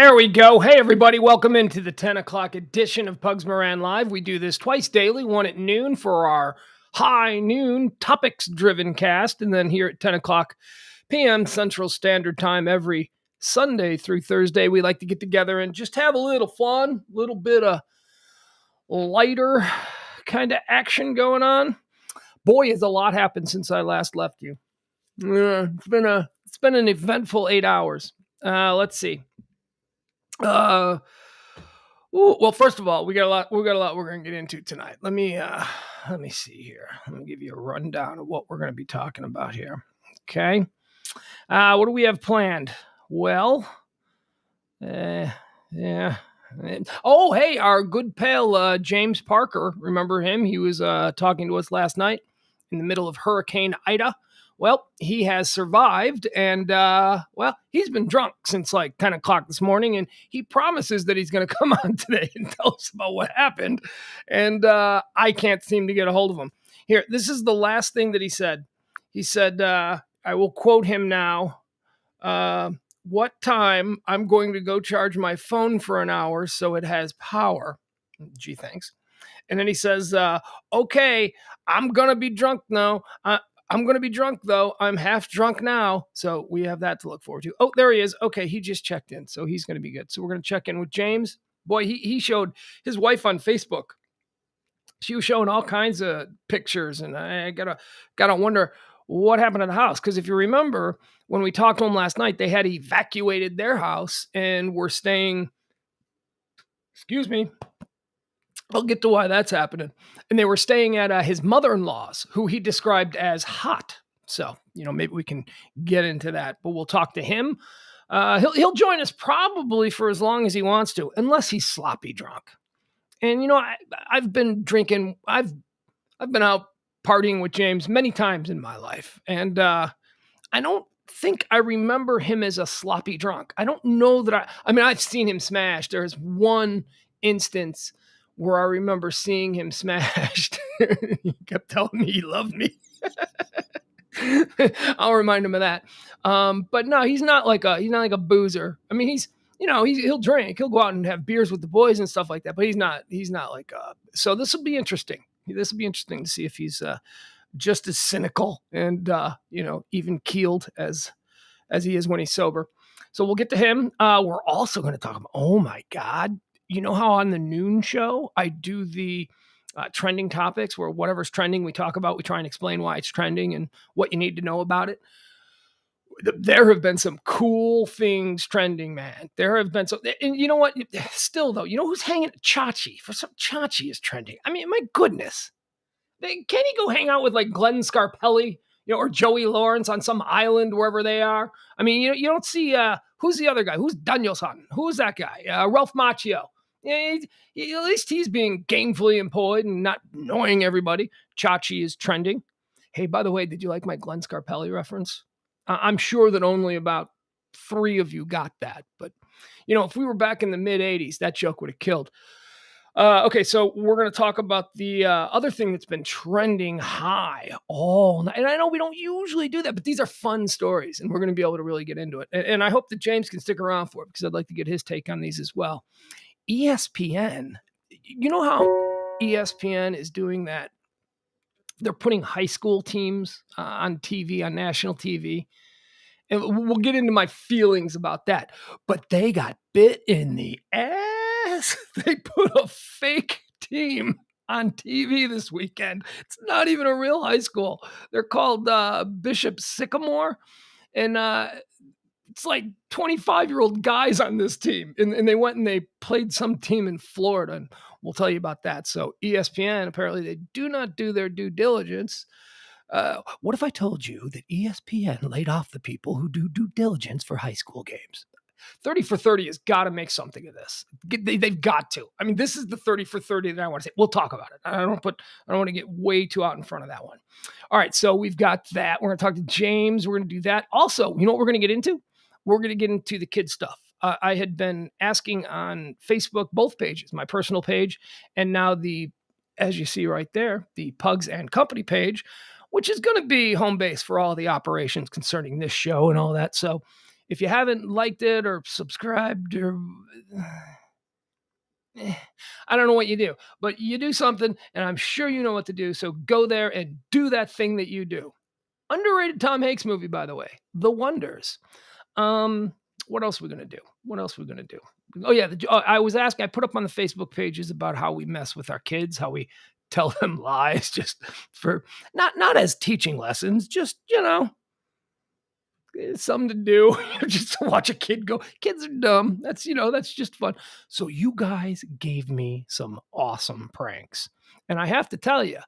There we go. Hey, everybody. Welcome into the 10 o'clock edition of Pugs Moran Live. We do this twice daily, one at noon for our high noon topics-driven cast, and then here at 10 o'clock p.m. Central Standard Time every Sunday through Thursday, we like to get together and just have a little fun, a little bit of lighter kind of action going on. Boy, has a lot happened since I last left you. It's been an eventful 8 hours. Let's see. Well, first of all, we got a lot we're going to get into tonight. Let me see here. Let me give you a rundown of what we're going to be talking about here. Okay. What do we have planned? Well, yeah. Oh, hey, our good pal, James Parker. Remember him? He was talking to us last night in the middle of Hurricane Ida. Well, he has survived, and, he's been drunk since like 10 o'clock this morning, and he promises that he's going to come on today and tell us about what happened, and I can't seem to get a hold of him. Here, this is the last thing that he said. He said, I will quote him now, what time I'm going to go charge my phone for an hour so it has power. Gee, thanks. And then he says, okay, I'm going to be drunk now. I'm going to be drunk, though. I'm half drunk now. So we have that to look forward to. Oh, there he is. Okay, he just checked in. So he's going to be good. So we're going to check in with James. Boy, he showed his wife on Facebook. She was showing all kinds of pictures. And I gotta wonder what happened to the house. Because if you remember, when we talked to him last night, they had evacuated their house and were staying, excuse me, I'll get to why that's happening. And they were staying at his mother-in-law's, who he described as hot. So, maybe we can get into that, but we'll talk to him. He'll join us probably for as long as he wants to, unless he's sloppy drunk. And, I've been drinking. I've been out partying with James many times in my life. And I don't think I remember him as a sloppy drunk. I don't know that I've seen him smashed. There's one instance where I remember seeing him smashed. He kept telling me he loved me. I'll remind him of that. But no, he's not like a boozer. I mean, he'll drink. He'll go out and have beers with the boys and stuff like that. But he's not like. So this will be interesting. This will be interesting to see if he's just as cynical and even keeled as he is when he's sober. So we'll get to him. We're also going to talk about. Oh my God. You know how on the noon show, I do the trending topics where whatever's trending, we talk about, we try and explain why it's trending and what you need to know about it. There have been some cool things trending, man. There have been and you know what? Still though, you know who's hanging? Chachi. Chachi is trending. I mean, my goodness. Can't he go hang out with like Glenn Scarpelli, or Joey Lawrence on some island wherever they are? I mean, you don't see, who's the other guy? Who's Danielson? Who's that guy? Ralph Macchio. Yeah, at least he's being gainfully employed and not annoying everybody. Chachi is trending. Hey, by the way, did you like my Glenn Scarpelli reference? I'm sure that only about 3 of you got that. But, if we were back in the mid-'80s, that joke would have killed. Okay, so we're going to talk about the other thing that's been trending high all night. And I know we don't usually do that, but these are fun stories, and we're going to be able to really get into it. And I hope that James can stick around for it, because I'd like to get his take on these as well. ESPN, you know how ESPN is doing that? They're putting high school teams on TV, on national TV. And we'll get into my feelings about that. But they got bit in the ass. They put a fake team on TV this weekend. It's not even a real high school. They're called Bishop Sycamore. And it's like 25-year-old guys on this team. And they went and they played some team in Florida. And we'll tell you about that. So ESPN, apparently they do not do their due diligence. What if I told you that ESPN laid off the people who do due diligence for high school games? 30 for 30 has got to make something of this. They've got to. I mean, this is the 30 for 30 that I want to say. We'll talk about it. I don't want to get way too out in front of that one. All right, so we've got that. We're going to talk to James. We're going to do that. Also, you know what we're going to get into? We're going to get into the kid stuff. I had been asking on Facebook, both pages, my personal page, and now as you see right there, the Pugs and Company page, which is going to be home base for all the operations concerning this show and all that. So If you haven't liked it or subscribed or I don't know what you do, but you do something, and I'm sure you know what to do. So go there and do that thing that you do. Underrated Tom Hanks movie, by the way, The Wonders. Um, what else are we gonna do? What else are we gonna do? Oh yeah, I was asking. I put up on the Facebook pages about how we mess with our kids, how we tell them lies, just for not as teaching lessons, just something to do, just to watch a kid go. Kids are dumb. That's just fun. So you guys gave me some awesome pranks, and I have to tell you,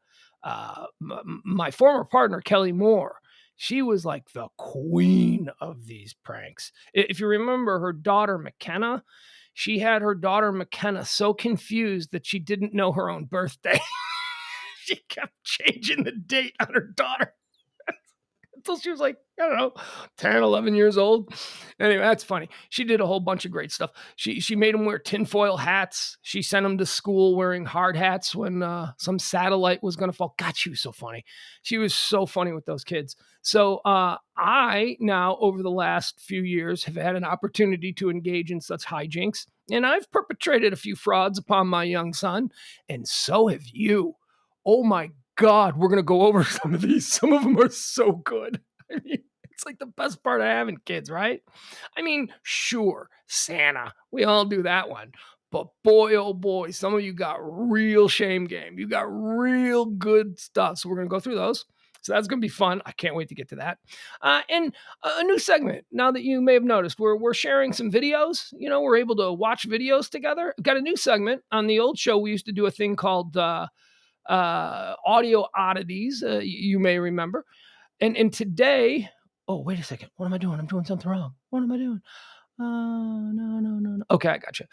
my former partner Kelly Moore, she was like the queen of these pranks. If you remember her daughter McKenna, she had her daughter McKenna so confused that she didn't know her own birthday. She kept changing the date on her daughter until she was like, I don't know, 10, 11 years old. Anyway, that's funny. She did a whole bunch of great stuff. She made them wear tinfoil hats. She sent them to school wearing hard hats when some satellite was going to fall. God, she was so funny. She was so funny with those kids. So I now, over the last few years, have had an opportunity to engage in such hijinks. And I've perpetrated a few frauds upon my young son. And so have you. Oh my God, we're going to go over some of these. Some of them are so good. I mean, it's like the best part of having kids, right? I mean, sure, Santa, we all do that one. But boy, oh boy, some of you got real shame game. You got real good stuff. So we're going to go through those. So that's going to be fun. I can't wait to get to that. And a new segment. Now that you may have noticed, we're sharing some videos. We're able to watch videos together. Got a new segment. On the old show, we used to do a thing called audio oddities, you may remember. And today, oh, wait a second. What am I doing? I'm doing something wrong. What am I doing? No. Okay, I gotcha.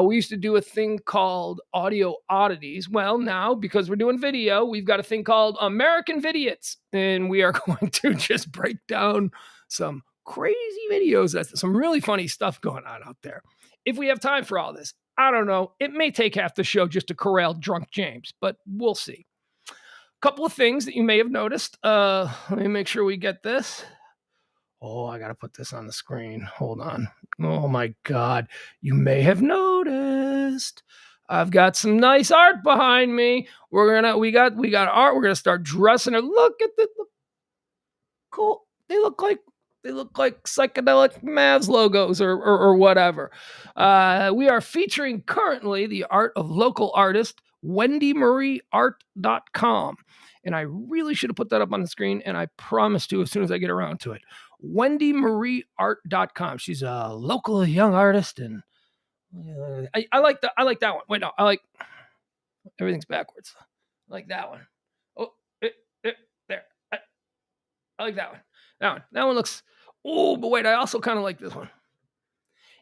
We used to do a thing called audio oddities. Well, now, because we're doing video, we've got a thing called American Vidiots. And we are going to just break down some crazy videos. That's some really funny stuff going on out there. If we have time for all this, I don't know. It may take half the show just to corral drunk James, but we'll see. Couple of things that you may have noticed. Let me make sure we get this. Oh, I got to put this on the screen. Hold on. Oh my God. You may have noticed I've got some nice art behind me. We got art. We're going to start dressing it. Look at the cool. They look like psychedelic Mavs logos or whatever. We are featuring currently the art of local artist WendyMarieArt.com. And I really should have put that up on the screen, and I promise to as soon as I get around to it. WendyMarieArt.com. She's a local young artist, and I like that one. Wait, no, I like everything's backwards. I like that one. Oh, there. I like that one. That one looks. Oh, but wait, I also kind of like this one.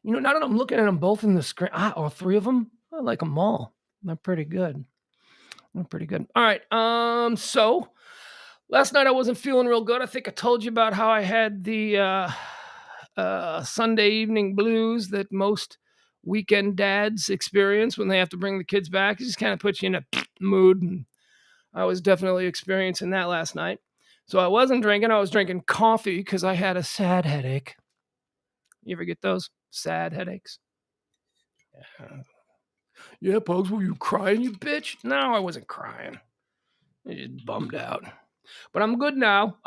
Now that I'm looking at them both in the screen, all three of them, I like them all. They're pretty good. All right. So last night I wasn't feeling real good. I think I told you about how I had the Sunday evening blues that most weekend dads experience when they have to bring the kids back. It just kind of puts you in a mood. And I was definitely experiencing that last night. So I wasn't drinking. I was drinking coffee because I had a sad headache. You ever get those sad headaches? Yeah, Pugs, were you crying, you bitch? No, I wasn't crying. I just bummed out. But I'm good now.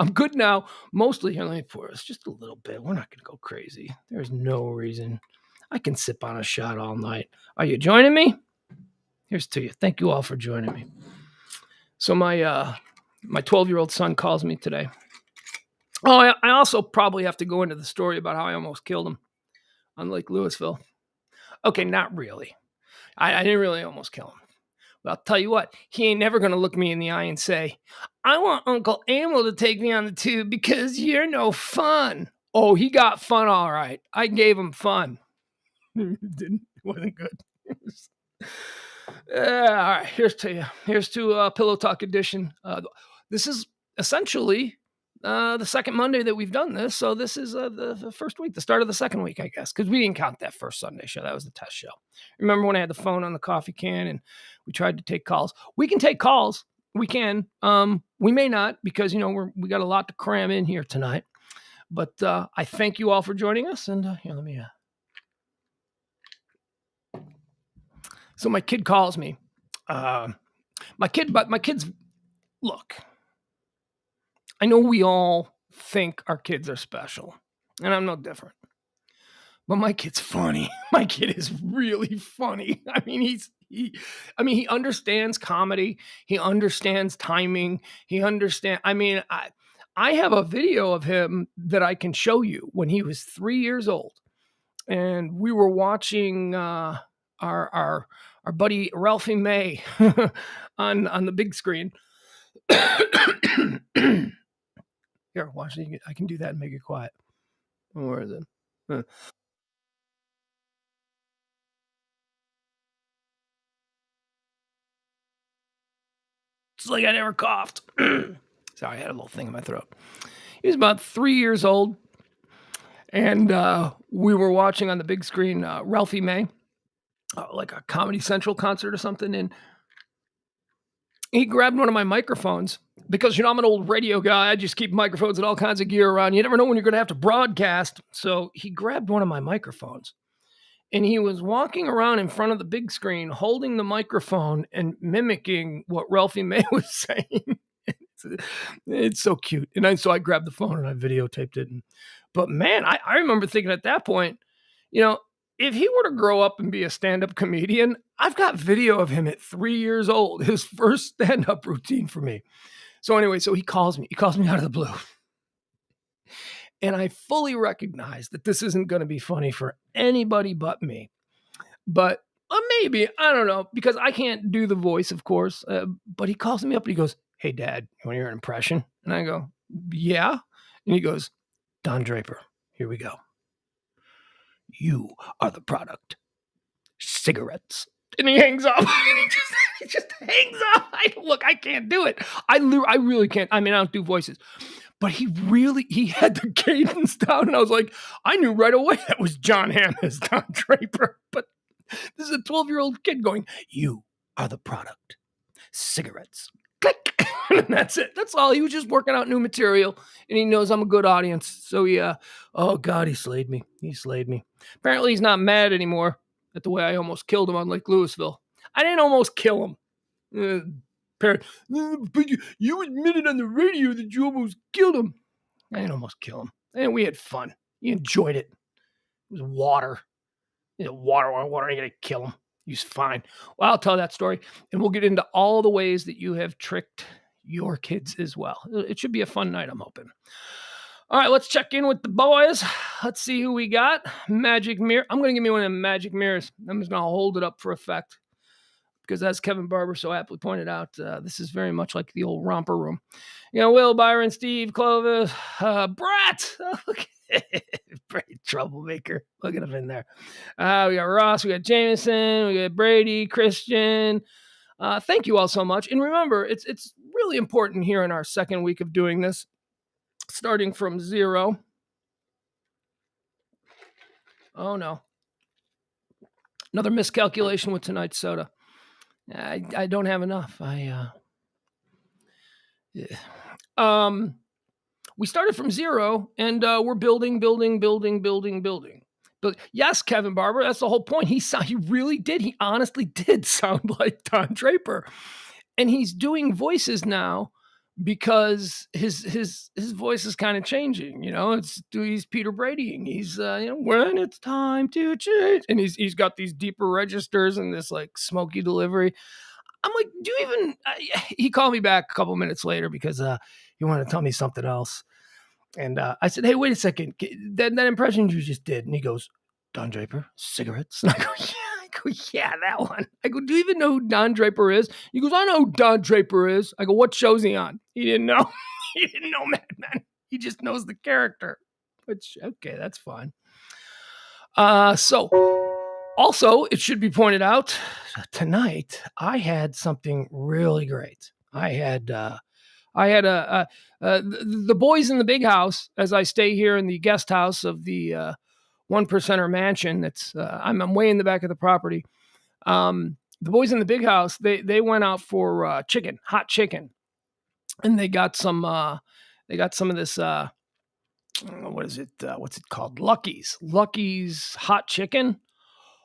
Mostly, here, let me pour this just a little bit. We're not going to go crazy. There's no reason. I can sip on a shot all night. Are you joining me? Here's to you. Thank you all for joining me. So my 12-year-old son calls me today. Oh, I also probably have to go into the story about how I almost killed him on Lake Louisville. Okay, not really. I didn't really almost kill him. But I'll tell you what, he ain't never going to look me in the eye and say, I want Uncle Emil to take me on the tube because you're no fun. Oh, he got fun all right. I gave him fun. It wasn't good. All right, here's to Pillow Talk Edition. This is essentially the second Monday that we've done this. So this is the first week, the start of the second week, I guess, because we didn't count that first Sunday show. That was the test show. Remember when I had the phone on the coffee can and we tried to take calls? We can take calls. We can. We may not because, we got a lot to cram in here tonight. But I thank you all for joining us. And here, let me. So my kid calls me. My kids. Look, I know we all think our kids are special, and I'm no different. But my kid's funny. My kid is really funny. I mean, he understands comedy. He understands timing. I have a video of him that I can show you when he was 3 years old, and we were watching our our buddy Ralphie May on the big screen. Here, watch it. I can do that and make it quiet. Where is it? It's like I never coughed. Sorry, I had a little thing in my throat. He was about 3 years old, and we were watching on the big screen Ralphie May, like a Comedy Central concert or something, and he grabbed one of my microphones because, I'm an old radio guy. I just keep microphones and all kinds of gear around. You never know when you're going to have to broadcast. So he grabbed one of my microphones, and he was walking around in front of the big screen holding the microphone and mimicking what Ralphie May was saying. It's so cute. And so I grabbed the phone and I videotaped it. But man, I remember thinking at that point, if he were to grow up and be a stand-up comedian, I've got video of him at 3 years old, his first stand-up routine for me. So anyway, he calls me out of the blue. And I fully recognize that this isn't going to be funny for anybody but me. But maybe, I don't know, because I can't do the voice, of course. But he calls me up and he goes, "Hey, Dad, you want to hear an impression?" And I go, "Yeah." And he goes, "Don Draper, here we go. You are the product. Cigarettes." And he hangs up. he just hangs up. I can't do it. I really can't. I mean, I don't do voices. But he had the cadence down. And I was like, I knew right away that was John Hamm as Don Draper. But this is a 12-year-old kid going, "You are the product. Cigarettes." Click. And that's it. That's all. He was just working out new material, and he knows I'm a good audience. So oh God, he slayed me. Apparently he's not mad anymore at the way I almost killed him on Lake Louisville. I didn't almost kill him. But you admitted on the radio that you almost killed him. I didn't almost kill him. And we had fun. He enjoyed it. It was water. Water ain't gonna kill him. He's fine. Well, I'll tell that story, and we'll get into all the ways that you have tricked your kids as well. It should be a fun night, I'm hoping. All right, let's check in with the boys. Let's see who we got. Magic mirror. I'm going to give me one of them magic mirrors. I'm just going to hold it up for effect because, as Kevin Barber so aptly pointed out, this is very much like the old romper room. Will, Byron, Steve, Clovis, Brett. Great troublemaker. Look at him in there. We got Ross, we got Jameson, we got Brady, Christian. Thank you all so much. And remember, it's really important here in our second week of doing this, starting from 0. Oh no. Another miscalculation with tonight's soda. I don't have enough. We started from 0, and we're building. But yes, Kevin Barber, that's the whole point. He really did. He honestly did sound like Don Draper, and he's doing voices now because his voice is kind of changing. He's Peter Bradying. He's when it's time to change, and he's got these deeper registers and this like smoky delivery. I'm like, do you even? He called me back a couple minutes later because he wanted to tell me something else. And I said, "Hey, wait a second. That impression you just did." And he goes, "Don Draper, cigarettes." And I go, "Yeah, that one." I go, "Do you even know who Don Draper is?" He goes, "I know who Don Draper is." I go, "What show's he on?" He didn't know. He didn't know Madman. He just knows the character. Which, okay, that's fine. So also, it should be pointed out, tonight I had something really great. I had the boys in the big house, as I stay here in the guest house of the 1%er mansion. That's I'm way in the back of the property. The boys in the big house, they went out for hot chicken, and they got some of this what is it? What's it called? Lucky's hot chicken.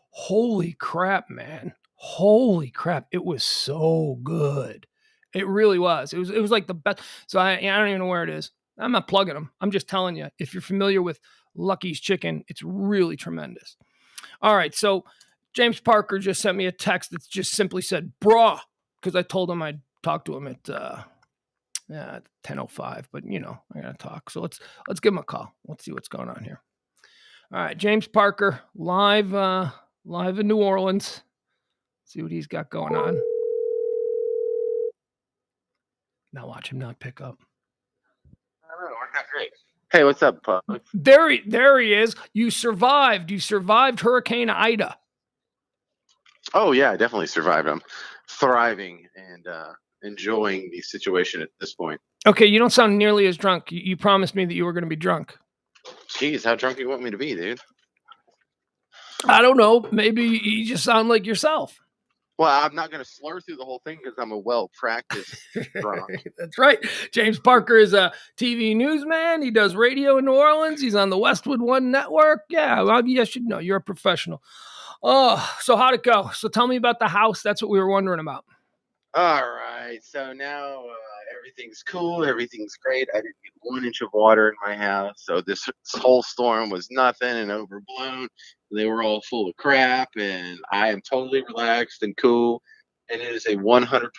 Holy crap, man. Holy crap. It was so good. It really was. It was like the best. So I don't even know where it is. I'm not plugging them. I'm just telling you. If you're familiar with Lucky's chicken, it's really tremendous. All right. So James Parker just sent me a text that just simply said, "Brah," because I told him I'd talk to him at 10:05. But I gotta talk. So let's give him a call. Let's see what's going on here. All right, James Parker, live in New Orleans. See what he's got going on. Now watch him not pick up. I don't know, worked out great. Hey, what's up, Pugs? There he is. You survived. You survived Hurricane Ida. Oh yeah, I definitely survived. I'm thriving and enjoying the situation at this point. Okay, you don't sound nearly as drunk. You promised me that you were going to be drunk. Jeez, how drunk do you want me to be, dude? I don't know. Maybe you just sound like yourself. Well, I'm not going to slur through the whole thing because I'm a well-practiced drunk. That's right. James Parker is a TV newsman. He does radio in New Orleans. He's on the Westwood One network. Yeah, well, you should know. You're a professional. Oh, so how'd it go? So tell me about the house. That's what we were wondering about. All right, so now everything's cool. Everything's great. I didn't get 1 inch of water in my house, so this whole storm was nothing and overblown. They were all full of crap, and I am totally relaxed and cool. And it is a 100%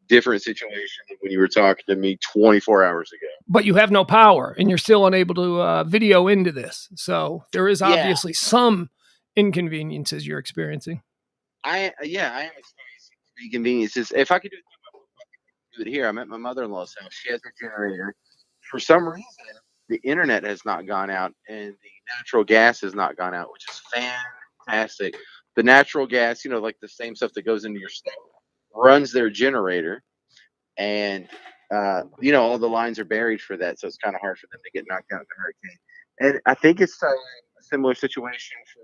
different situation than when you were talking to me 24 hours ago. But you have no power, and you're still unable to video into this. So there is obviously some inconveniences you're experiencing. I am experiencing inconveniences. If I could do it here, I'm at my mother-in-law's house. She has a generator. For some reason, the internet has not gone out, and the natural gas has not gone out, which is fantastic. The natural gas, like the same stuff that goes into your stove, runs their generator, and all the lines are buried for that, so it's kind of hard for them to get knocked out in the hurricane. And I think it's a similar situation for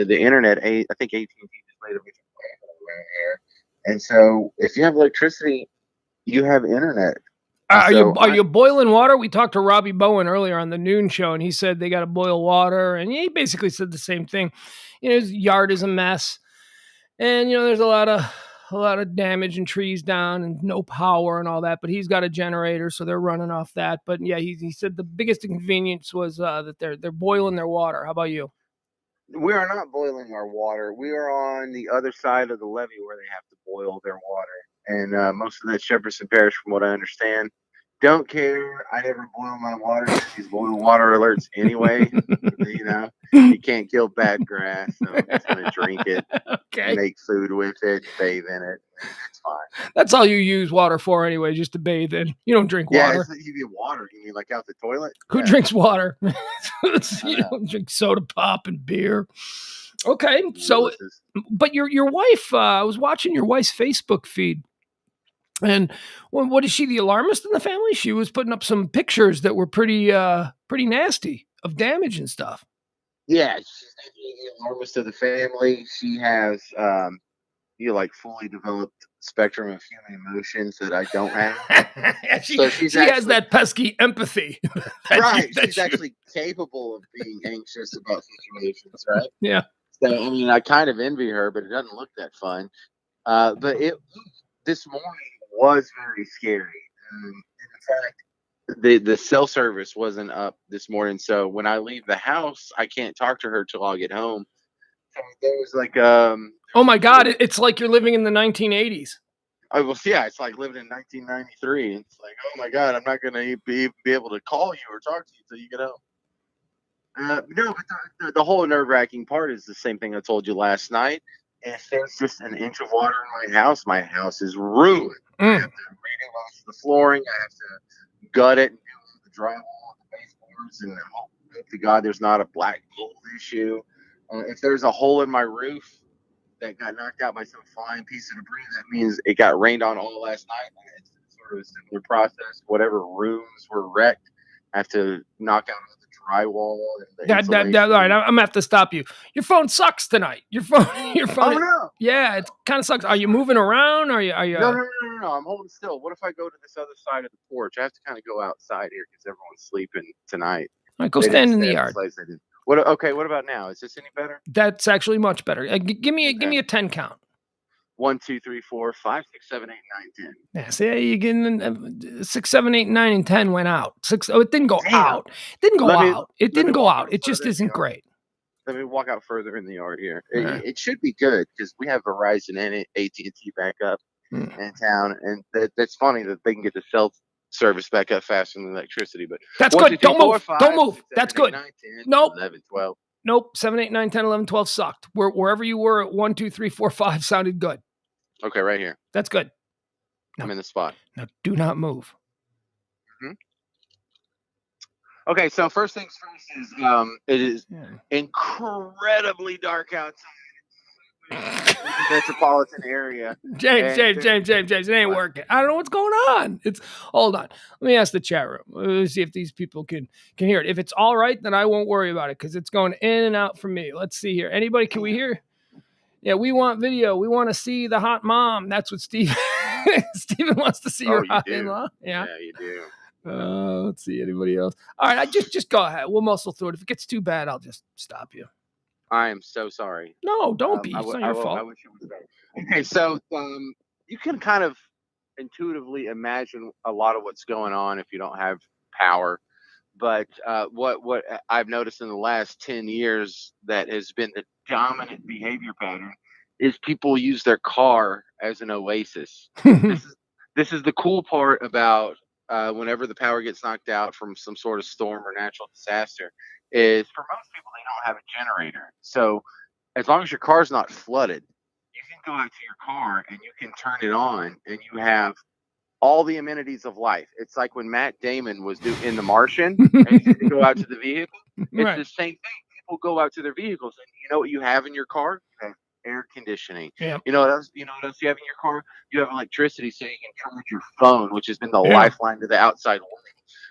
the internet. I think AT&T just made a big around here, and so if you have electricity, you have internet. Are you boiling water? We talked to Robbie Bowen earlier on the noon show, and he said they got to boil water, and he basically said the same thing. His yard is a mess, and there's a lot of damage and trees down and no power and all that. But he's got a generator, so they're running off that. But yeah, he said the biggest inconvenience was that they're boiling their water. How about you? We are not boiling our water. We are on the other side of the levee where they have to boil their water. And most of that Jefferson Parish, from what I understand, don't care. I never boil my water. These boil water alerts anyway. You can't kill bad grass, so I'm just going to drink it, make food with it, bathe in it. It's fine. That's all you use water for anyway, just to bathe in. You don't drink water. Yeah, you mean water. You mean like out the toilet? Who drinks water? You don't drink soda pop and beer. Okay, so, but your wife, I was watching your wife's Facebook feed. And what is she, the alarmist in the family? She was putting up some pictures that were pretty nasty of damage and stuff. Yeah, she's definitely the alarmist of the family. She has fully developed spectrum of human emotions that I don't have. she has that pesky empathy. Right. She's actually capable of being anxious about situations, right? Yeah. So, I kind of envy her, but it doesn't look that fun. But this morning was very scary. In fact, the cell service wasn't up this morning, so when I leave the house, I can't talk to her till I get home. So there was like oh my God, it's like you're living in the 1980s. Oh, well, yeah, it's like living in 1993. It's like, oh my God, I'm not gonna be able to call you or talk to you till you get home. No, but the whole nerve-wracking part is the same thing I told you last night. If there's just an inch of water in my house is ruined. I have to redo the flooring. I have to gut it and do the drywall, the baseboards, and hope to God there's not a black mold issue. If there's a hole in my roof that got knocked out by some flying piece of debris, that means it got rained on all last night. It's sort of a similar process. Whatever rooms were wrecked, I have to knock out the drywall. And all right, I'm gonna have to stop you. Your phone sucks tonight. Your phone. Oh no! Yeah, it kind of sucks. Are you moving around? Are you? No. I'm holding still. What if I go to this other side of the porch? I have to kind of go outside here because everyone's sleeping tonight. All right, go They didn't stand in stay the up as yard. late as they did. What? Okay, what about now? Is this any better? That's actually much better. Give me Okay. a 10 count. 1, 2, 3, 4, 5, 6, 7, 8, 9, 10. Yeah, see, you getting 6, 7, 8, 9, and 10 went out. Six. Oh, it didn't go Damn. out. It didn't go Let me out. It let me didn't go walk out. out It just further in the isn't yard. great. Let me walk out further in the yard here. All right. It should be good because we have Verizon and AT&T backup Mm. in town, and that's funny that they can get the cell service back up faster than electricity. But That's 1, 2, good. 3, Don't 4, move. Don't 5, move. 6, That's 7, 8, good. 9, 10, Nope. 11, 12. Nope. 7, 8, 9, 10, 11, 12 sucked. Wherever you were at 1, 2, 3, 4, 5 sounded good. Okay, right here. That's good. I'm Now, in the spot. now do not move. Mhm. Okay, so first things first is it is Yeah. incredibly dark outside in the metropolitan area, James, and James, James, James, James. It ain't what? working. I don't know what's going on. It's hold on. Let me ask the chat room. Let's see if these people can hear it. If it's all right, then I won't worry about it because it's going in and out for me. Let's see here. Anybody, can we hear? Yeah, we want video. We want to see the hot mom. That's what Steve Steven wants to see Oh, your you hot do. in-law. Yeah. Yeah, you do. Let's see anybody else. All right, I just go ahead. We'll muscle through it. If it gets too bad, I'll just stop you. I am so sorry. No, don't be. It's not your I fault. wish it was better. Okay, so you can kind of intuitively imagine a lot of what's going on if you don't have power. But what I've noticed in the last 10 years that has been the dominant behavior pattern is people use their car as an oasis. This is this is the cool part about whenever the power gets knocked out from some sort of storm or natural disaster is for most people they don't have a generator. So as long as your car's not flooded, you can go out to your car and you can turn it on and you have all the amenities of life. It's like when Matt Damon was in The Martian and he had to go out to the vehicle. It's Right. the same thing. People go out to their vehicles and you know what you have in your car? You have air conditioning. Yeah. You know what else? You know what else you have in your car? You have electricity, so you can charge your phone, which has been the Yeah. lifeline to the outside world.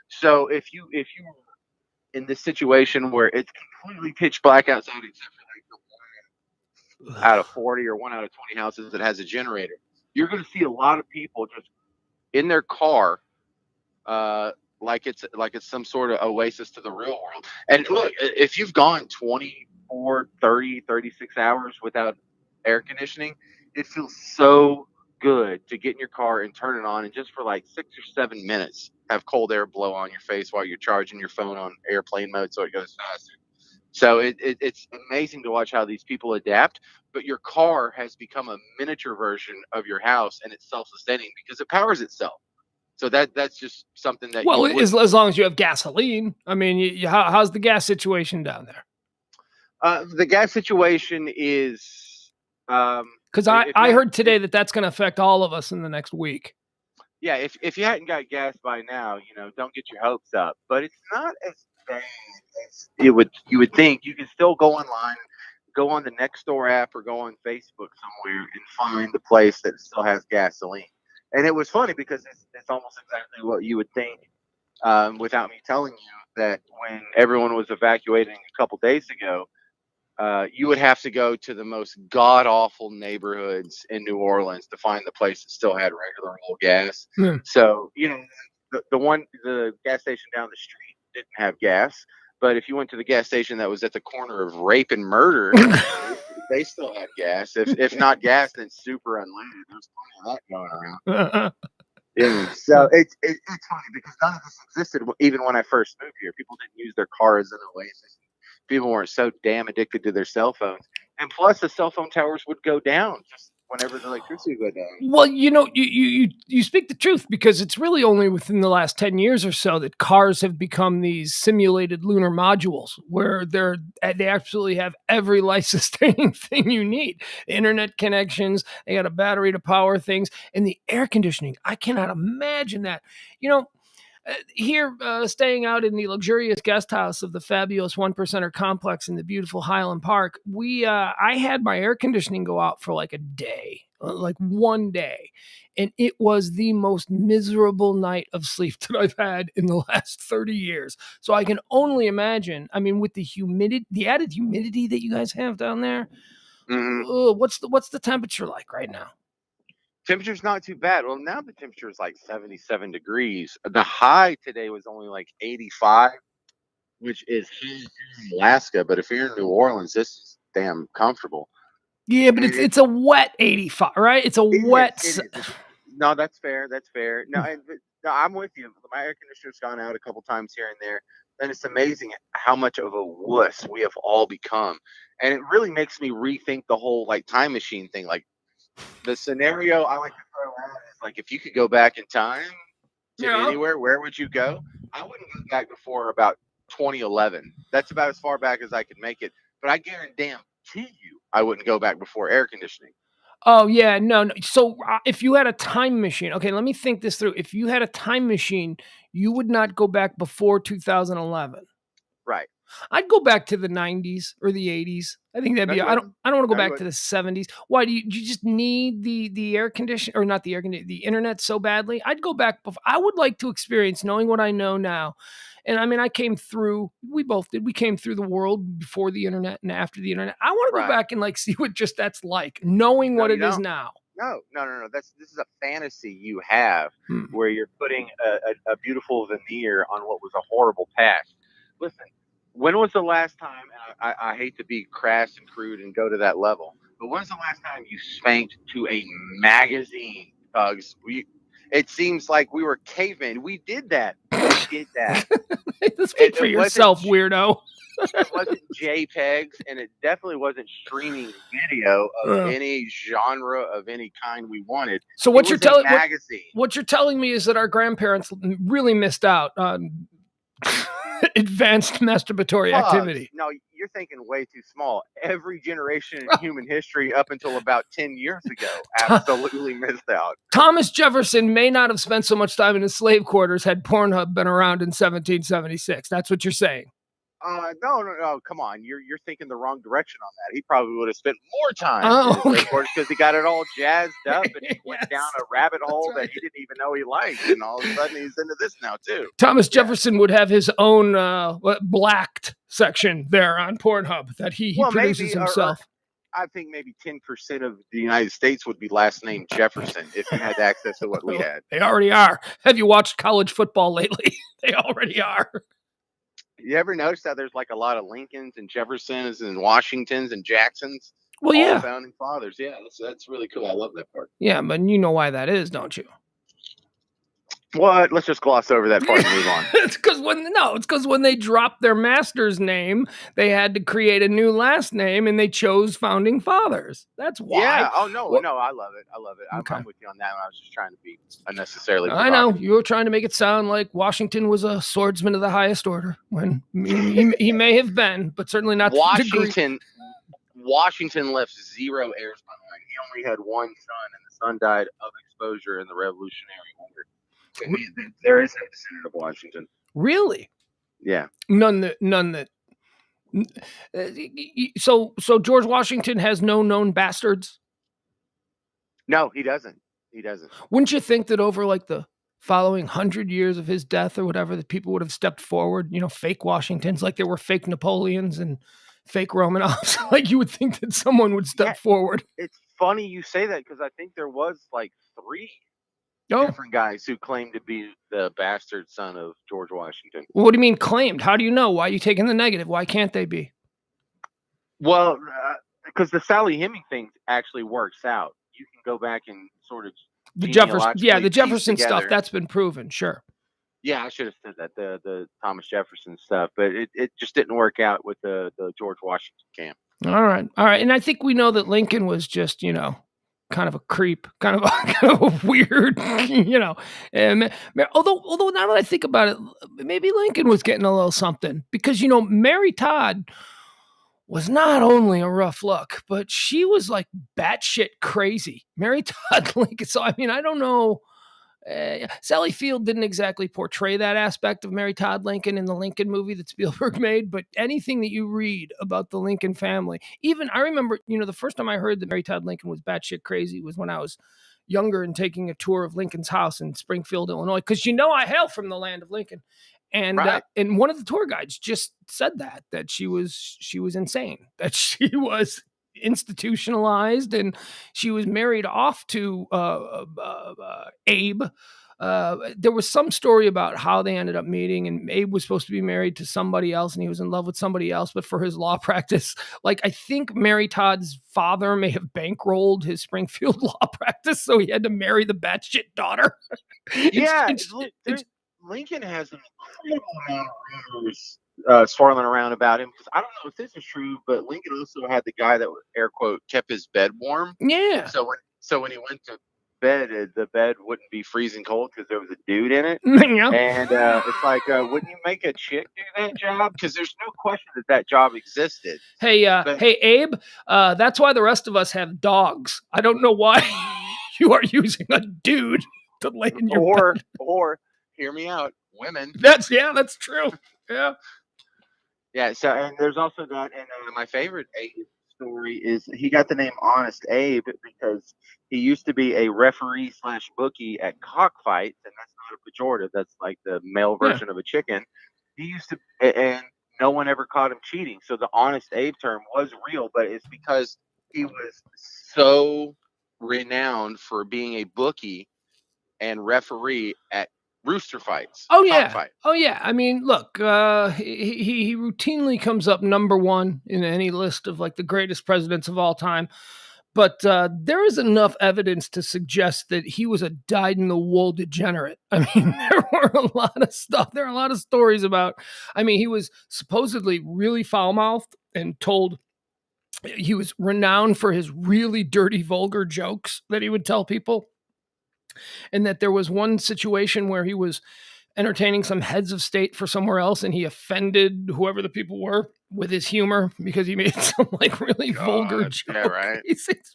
So if you in this situation where it's completely pitch black outside, except for like the one out of 40 or 1 out of 20 houses that has a generator, you're going to see a lot of people just in their car, uh, like it's some sort of oasis to the real world. And look, if you've gone 24, 30, 36 hours without air conditioning, it feels so good to get in your car and turn it on, and just for like 6 or 7 minutes, have cold air blow on your face while you're charging your phone on airplane mode so it goes faster. So it's amazing to watch how these people adapt. But your car has become a miniature version of your house, and it's self-sustaining because it powers itself. So that's just something that you Well, wouldn't. as long as you have gasoline. I mean, how's the gas situation down there? The gas situation is, Because if you I had, heard today that that's going to affect all of us in the next week. yeah, if you hadn't got gas by now, don't get your hopes up. But it's not as bad as you would think. You can still go online, go on the Nextdoor app, or go on Facebook somewhere and find the place that still has gasoline. And it was funny because it's almost exactly what you would think, without me telling you, that when everyone was evacuating a couple days ago, you would have to go to the most god awful neighborhoods in New Orleans to find the place that still had regular old gas. Hmm. So the gas station down the street didn't have gas, but if you went to the gas station that was at the corner of Rape and Murder, they still had gas. If not gas, then super unleaded. There's plenty of that going around. Yeah, so it's funny because none of this existed even when I first moved here. People didn't use their car as an oasis. People weren't so damn addicted to their cell phones, and plus the cell phone towers would go down just whenever the electricity would go down. Well, you speak the truth because it's really only within the last 10 years or so that cars have become these simulated lunar modules where they absolutely have every life sustaining thing you need. Internet connections, they got a battery to power things, and the air conditioning. I cannot imagine that. You know, here, staying out in the luxurious guest house of the fabulous One Percenter complex in the beautiful Highland Park, I had my air conditioning go out for like a day, like one day, and it was the most miserable night of sleep that I've had in the last 30 years. So I can only imagine. I mean, with the added humidity that you guys have down there, Hmm. what's the temperature like right now? Temperature's not too bad. Well, now the temperature is like 77 degrees. The high today was only like 85. which is here in Alaska. But if you're in New Orleans, this is damn comfortable. Yeah, but And it's a wet 85, right? It's a it is. wet. It is. No, that's fair. That's fair. No, no, I'm with you. My air conditioner's gone out a couple times here and there, and it's amazing how much of a wuss we have all become. And it really makes me rethink the whole like time machine thing. Like the scenario I like to throw out is like if you could go back in time to Yeah. anywhere, where would you go? I wouldn't go back before about 2011. That's about as far back as I could make it. But I guarantee you, I wouldn't go back before air conditioning. Oh yeah, no, no. So if you had a time machine, okay, let me think this through. If you had a time machine, you would not go back before 2011. Right. I'd go back to the 90s or the 80s. I think that'd No, be you I don't wouldn't. I don't want to go No, you back to wouldn't. the 70s. Why do you just need the air condition or not the air condition, the internet so badly? I'd go back before. I would like to experience knowing what I know now. And I mean, I came through, we both did. We came through the world before the internet and after the internet. I want to go Right. back and like see what just that's like, knowing No, what you it is don't. now. No, no, no, no. This is a fantasy you have Hmm. where you're putting a beautiful veneer on what was a horrible past. Listen, when was the last time? And I hate to be crass and crude and go to that level, but when's the last time you spanked to a magazine, Tugs? It seems like we were cavemen. We did that. We did that. Speak for It wasn't yourself, weirdo. it wasn't JPEGs, and it definitely wasn't streaming video of Uh, any genre of any kind we wanted. so It what you're was a telling magazine. what you're telling me is that our grandparents really missed out on advanced masturbatory Pugs. activity. No, you're thinking way too small. Every generation in human history up until about 10 years ago absolutely missed out. Thomas Jefferson may not have spent so much time in his slave quarters had Pornhub been around in 1776. That's what you're saying. No, no, no. Come on, you're thinking the wrong direction on that. He probably would have spent more time in Oh, his slave okay. quarters because he got it all jazzed up and he went down Yes, a rabbit that's hole that right. he didn't even know he liked, and all of a sudden he's into this now too. Thomas Yeah. Jefferson would have his own blacked section there on Pornhub that he Well, produces maybe, or himself. I think maybe 10% of the United States would be last name Jefferson if you had access to what we had. They already are. Have you watched college football lately? They already are. You ever notice that there's like a lot of Lincolns and Jeffersons and Washingtons and Jacksons, Well, all yeah. founding fathers? Yeah, that's really cool. I love that part. Yeah, but you know why that is, don't you? What? Let's just gloss over that part and move on. It's because when they dropped their master's name, they had to create a new last name, and they chose founding fathers. That's why. Yeah. Oh no, What? no, I love it. I love it. Okay. I'm with you on that one. I was just trying to be unnecessarily I know provocative. you were trying to make it sound like Washington was a swordsman of the highest order when he may have been, but certainly not to the degree. Washington left zero heirs behind. He only had one son, and the son died of exposure in the Revolutionary War. There is no descendant of Washington. Really? Yeah. None that. So George Washington has no known bastards. No, he doesn't. He doesn't. Wouldn't you think that over like the following 100 years of his death or whatever, that people would have stepped forward, fake Washingtons, like there were fake Napoleons and fake Romanovs? Like you would think that someone would step forward. It's funny you say that because I think there was like three Oh, different guys who claimed to be the bastard son of George Washington. what do you mean claimed? How do you know? Why are you taking the negative? Why can't they be? Well, because the Sally Heming thing actually works out. You can go back and sort of The genealogically Jefferson piece stuff, together. that's been proven, sure. Yeah, I should have said that, the Thomas Jefferson stuff, but it just didn't work out with the George Washington camp. All right. And I think we know that Lincoln was just, kind of a creep, kind of a weird, And although now that I think about it, maybe Lincoln was getting a little something because Mary Todd was not only a rough look, but she was like batshit crazy. Mary Todd Lincoln. So I mean, I don't know. Sally Field didn't exactly portray that aspect of Mary Todd Lincoln in the Lincoln movie that Spielberg made, but anything that you read about the Lincoln family, even I remember, the first time I heard that Mary Todd Lincoln was batshit crazy was when I was younger and taking a tour of Lincoln's house in Springfield, Illinois, because I hail from the land of Lincoln, and Right. and one of the tour guides just said that she was insane, that she was institutionalized and she was married off to Abe, there was some story about how they ended up meeting, and Abe was supposed to be married to somebody else, and he was in love with somebody else. But for his law practice, like I think Mary Todd's father may have bankrolled his Springfield law practice, so he had to marry the batshit daughter. Yeah, Lincoln has an incredible amount of rumors swirling around about him because I don't know if this is true, but Lincoln also had the guy that air quote kept his bed warm. Yeah. So when he went to bed, the bed wouldn't be freezing cold because there was a dude in it. Yeah. And it's like, wouldn't you make a chick do that job? Because there's no question that job existed. Hey, But hey, Abe. That's why the rest of us have dogs. I don't know why you are using a dude to lay in your bed. or hear me out, women. That's true. Yeah. Yeah. So and there's also that, and my favorite Abe story is he got the name Honest Abe because he used to be a referee slash bookie at cockfights, and that's not a pejorative. That's like the male Yeah. version of a chicken. He used to, and no one ever caught him cheating. So the Honest Abe term was real, but it's because he was so renowned for being a bookie and referee at rooster fights, Oh yeah. cockfights. Oh yeah. I mean, look, he routinely comes up number one in any list of like the greatest presidents of all time. But there is enough evidence to suggest that he was a dyed-in-the-wool degenerate. I mean, there were a lot of stuff. There are a lot of stories about. I mean, he was supposedly really foul-mouthed and told. He was renowned for his really dirty, vulgar jokes that he would tell people, and that there was one situation where he was entertaining some heads of state for somewhere else, and he offended whoever the people were with his humor because he made some like really vulgar God, joke. yeah, right.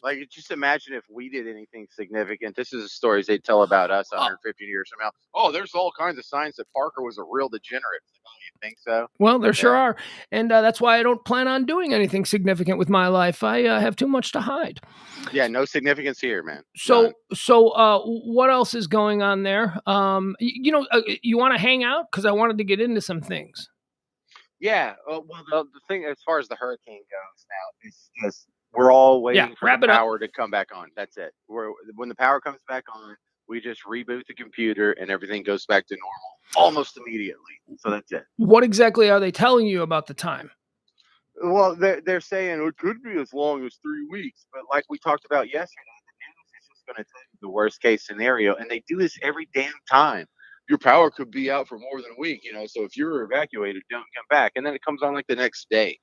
Like, just imagine if we did anything significant. This is the stories they tell about us Oh, 150 years from now. Oh, there's all kinds of signs that Parker was a real degenerate. Oh, you think so? well, there sure Yeah. are, and that's why I don't plan on doing anything significant with my life. I have too much to hide. Yeah, no significance here, man. None. So, what else is going on there? You want to hang out because I wanted to get into some things. Yeah. Well, the thing as far as the hurricane goes now is just we're all Yeah, waiting for the wrap it up. power to come back on. That's it. When the power comes back on, we just reboot the computer and everything goes back to normal almost immediately. So that's it. What exactly are they telling you about the time? Well, they're saying it could be as long as 3 weeks, but like we talked about yesterday, the news is just going to tell you the worst case scenario, and they do this every damn time. Your power could be out for more than a week, so if you're evacuated, don't come back, and then it comes on like the next day.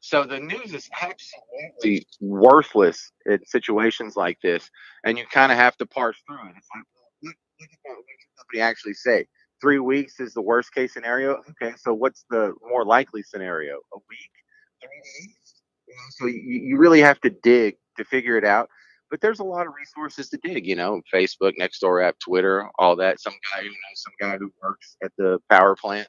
So the news is absolutely worthless in situations like this, and you kind of have to parse through it. It's like, well, what did somebody actually say? 3 weeks is the worst case scenario. Okay, so what's the more likely scenario? A week? 3 days? So you really have to dig to figure it out. But there's a lot of resources to dig, Facebook, Nextdoor app, Twitter, all that. Some guy who knows some guy who works at the power plant.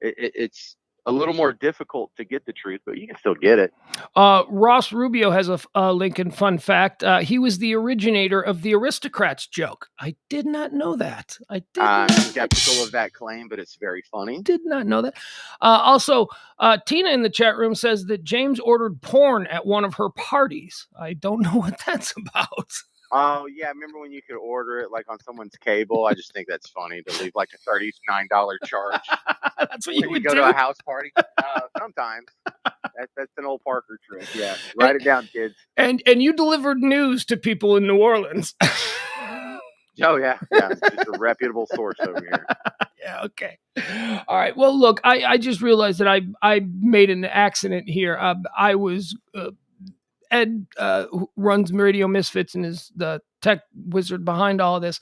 It's a little more difficult to get the truth, but you can still get it. Ross Rubio has a Lincoln fun fact. He was the originator of the aristocrats joke. I did not know that. I'm skeptical of that claim, but it's very funny. Did not know that. Also, Tina in the chat room says that James ordered porn at one of her parties. I don't know what that's about. Oh yeah, remember when you could order it like on someone's cable? I just think that's funny to leave like a $39 charge. That's what you would go do to a house party. Sometimes that's an old Parker trick. Yeah, write it down, kids. And you delivered news to people in New Orleans. Oh yeah, it's a reputable source over here. Yeah, okay. All right. Well, look, I just realized that I made an accident here. I was Ed, who runs Radio Misfits and is the tech wizard behind all of this.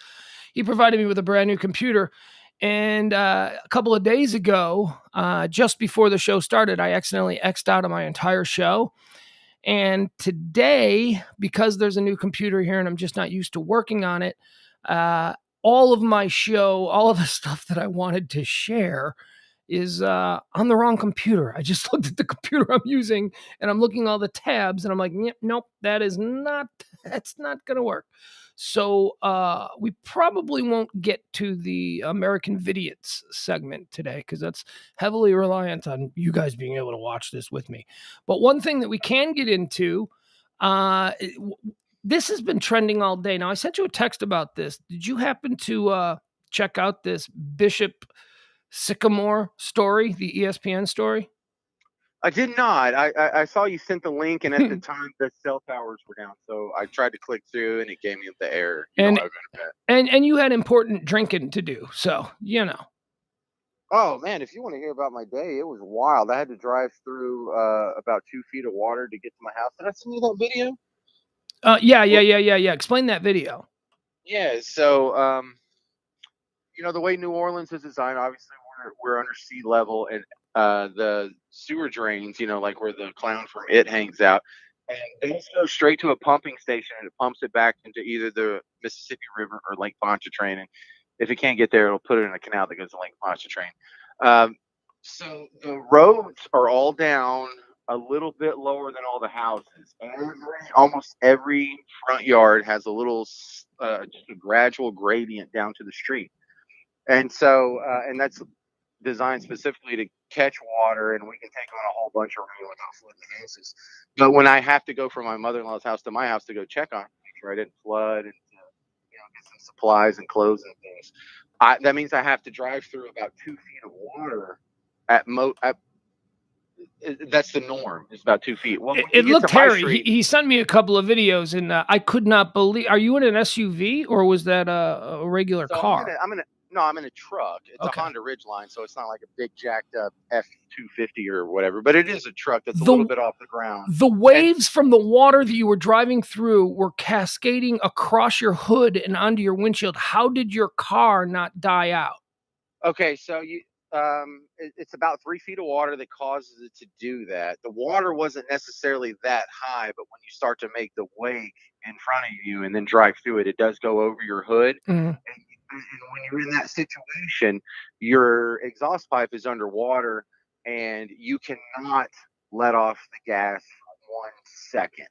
He provided me with a brand new computer. And a couple of days ago, just before the show started, I accidentally X'd out of my entire show. And today, because there's a new computer here and I'm just not used to working on it, all of my show, all of the stuff that I wanted to share is on the wrong computer. I just looked at the computer I'm using and I'm looking all the tabs and I'm like, nope, that's not going to work. So we probably won't get to the American Vidiots segment today because that's heavily reliant on you guys being able to watch this with me. But one thing that we can get into, this has been trending all day. Now, I sent you a text about this. Did you happen to check out this Bishop Sycamore story, the ESPN story? I did not. I saw you sent the link, and at the time the cell towers were down, so I tried to click through, and it gave me the error. You know, and I was gonna bet. and you had important drinking to do, so you know. Oh man, if you want to hear about my day, it was wild. I had to drive through about 2 feet of water to get to my house. Did I send you that video? Yeah. Explain that video. Yeah. So the way New Orleans is designed, obviously we're under sea level, and the sewer drains, like where the clown from It hangs out, and they just go straight to a pumping station, and it pumps it back into either the Mississippi River or Lake Pontchartrain. And if it can't get there, it'll put it in a canal that goes to Lake Pontchartrain. Um, so the roads are all down a little bit lower than all the houses. Almost every front yard has a little, just a gradual gradient down to the street. And so, and that's designed specifically to catch water, and we can take on a whole bunch of rain without flooding the houses. But when I have to go from my mother-in-law's house to my house to go check on it, make sure I didn't flood, and get some supplies and clothes and things, that means I have to drive through about 2 feet of water at that's the norm. It's about 2 feet. Well, when you It get to looked my hairy. street, He sent me a couple of videos, and I could not believe. Are you in an SUV or was that a regular so car? I'm in a truck. It's a Okay. Honda Ridgeline, so it's not like a big jacked up F-250 or whatever, but it is a truck that's a little The bit off the ground. the And waves from the water that you were driving through were cascading across your hood and onto your windshield. How did your car not die out? okay, so it's about 3 feet of water that causes it to do that. The water wasn't necessarily that high, but when you start to make the wake in front of you and then drive through it, it does go over your hood. Mhm. And when you're in that situation, your exhaust pipe is underwater, and you cannot let off the gas for 1 second,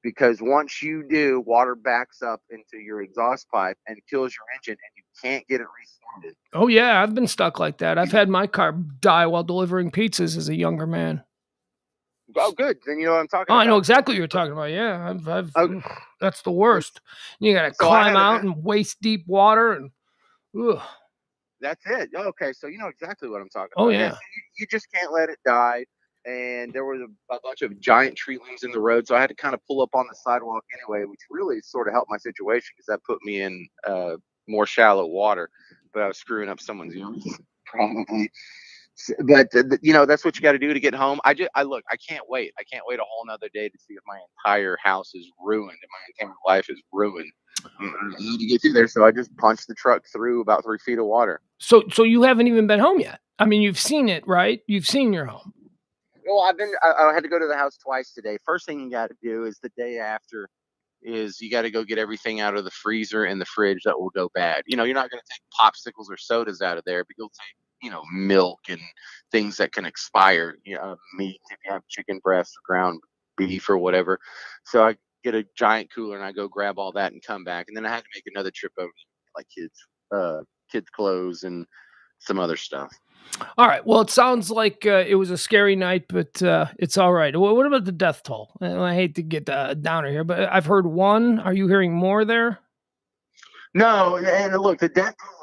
because once you do, water backs up into your exhaust pipe and kills your engine, and you can't get it restarted. Oh yeah, I've been stuck like that. I've had my car die while delivering pizzas as a younger man. Oh, good. Then you know what I'm Oh, talking I know about. exactly what you're talking about. Yeah, I've Oh, that's the worst. You got to so I climb had out a. and waist deep water and ugh. That's it. Okay, so you know exactly what I'm talking Oh about. Yes, yeah. you just can't let it die. And there was a bunch of giant tree limbs in the road, so I had to kind of pull up on the sidewalk anyway, which really sort of helped my situation because that put me in more shallow water. But I was screwing up someone's yard, probably. But that's what you got to do to get home. I look. I can't wait. I can't wait a whole nother day to see if my entire house is ruined and my entire life is ruined. I need to get through there, so I just punched the truck through about 3 feet of water. So you haven't even been home yet. I mean, you've seen it, right? You've seen your home. Well, I had to go to the house twice today. First thing you got to do is the day after is you got to go get everything out of the freezer and the fridge that will go bad. You're not going to take popsicles or sodas out of there, but you'll take, milk and things that can expire, meat if you have chicken breast or ground beef or whatever. So I get a giant cooler and I go grab all that and come back. And then I had to make another trip over like kids clothes and some other stuff. All right. Well, it sounds like it was a scary night, but it's all right. What about the death toll? I hate to get downer here, but I've heard one. Are you hearing more there? No, and look, the death toll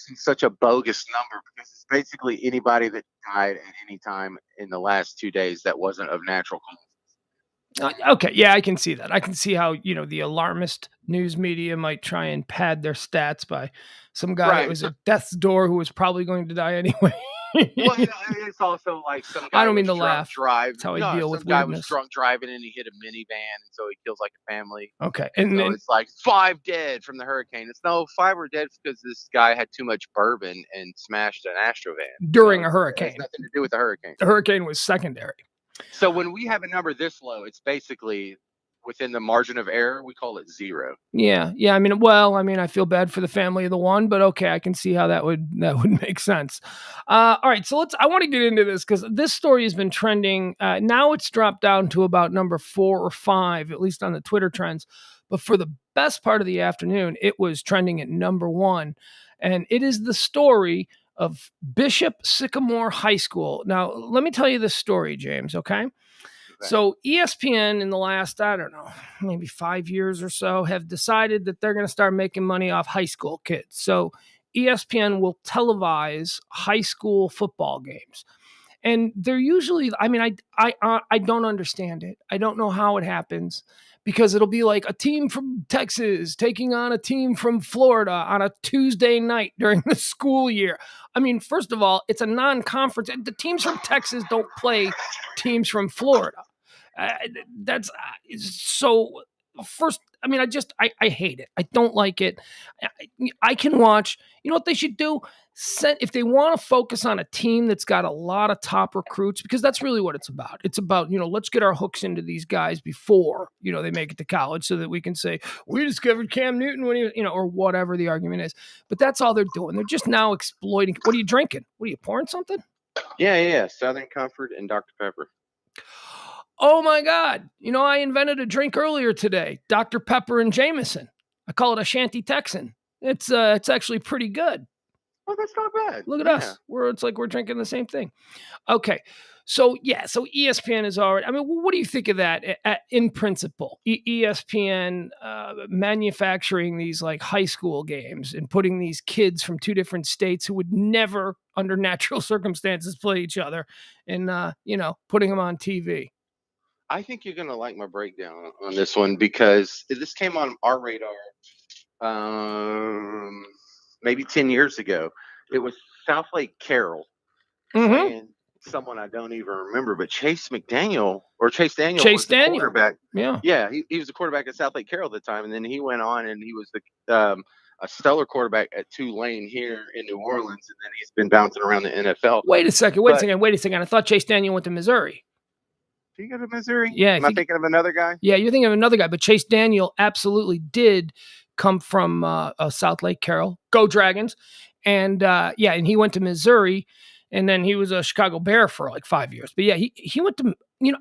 is such a bogus number because it's basically anybody that died at any time in the last 2 days that wasn't of natural causes. Okay, yeah, I can see that. I can see how the alarmist news media might try and pad their stats by some guy that Right. was at death's door who was probably going to die anyway. Well, it's also like some I guy don't mean was to drunk laugh. drive. That's how I No, deal some with guy was weirdness. drunk driving and he hit a minivan, and so he kills like a family. Okay, And and so then it's like 5 dead from the hurricane. It's no 5 were dead because this guy had too much bourbon and smashed an Astrovan. during a It has hurricane, nothing to do with the hurricane. the hurricane was secondary. So when we have a number this low, it's basically within the margin of error. We call it zero. Yeah. I feel bad for the family of the one, but okay, I can see how that would make sense. All right, so I want to get into this because this story has been trending. Now it's dropped down to about number 4 or 5, at least on the Twitter trends. But for the best part of the afternoon, it was trending at number 1, and it is the story of Bishop Sycamore High School. Now, let me tell you this story, James. Okay. So ESPN in the last, I don't know, maybe 5 years or so have decided that they're going to start making money off high school kids. So ESPN will televise high school football games. And they're usually, I mean, I don't understand it. I don't know how it happens because it'll be like a team from Texas taking on a team from Florida on a Tuesday night during the school year. I mean, first of all, it's a non-conference. The teams from Texas don't play teams from Florida. Uh, that's so. First, I mean, I hate it. I don't like it. I can watch. You know what they should do? If they want to focus on a team that's got a lot of top recruits, because that's really what it's about. It's about, let's get our hooks into these guys before, they make it to college so that we can say, we discovered Cam Newton when he, or whatever the argument is. But that's all they're doing. They're just now exploiting. What are you drinking? What are you pouring something? Yeah. Southern Comfort and Dr. Pepper. Oh my God. I invented a drink earlier today, Dr. Pepper and Jameson. I call it a Shanty Texan. It's actually pretty good. Oh, that's not bad. Look at us. It's like we're drinking the same thing. Okay. So ESPN is already, I mean, what do you think of that in principle? ESPN manufacturing these like high school games and putting these kids from two different states who would never under natural circumstances play each other and, putting them on TV. I think you're going to like my breakdown on this one because this came on our radar maybe 10 years ago. It was Southlake Carroll playing someone I don't even remember, but Chase Daniel was the quarterback. Yeah, he was the quarterback at Southlake Carroll at the time, and then he went on and he was the a stellar quarterback at Tulane here in New Orleans, and then he's been bouncing around the NFL. Wait a second. I thought Chase Daniel went to Missouri. Did he go to Missouri? Yeah. Am I thinking of another guy? Yeah, you're thinking of another guy, but Chase Daniel absolutely did come from Southlake Carroll. Go Dragons. And and he went to Missouri, and then he was a Chicago Bear for like 5 years. But yeah, he went to,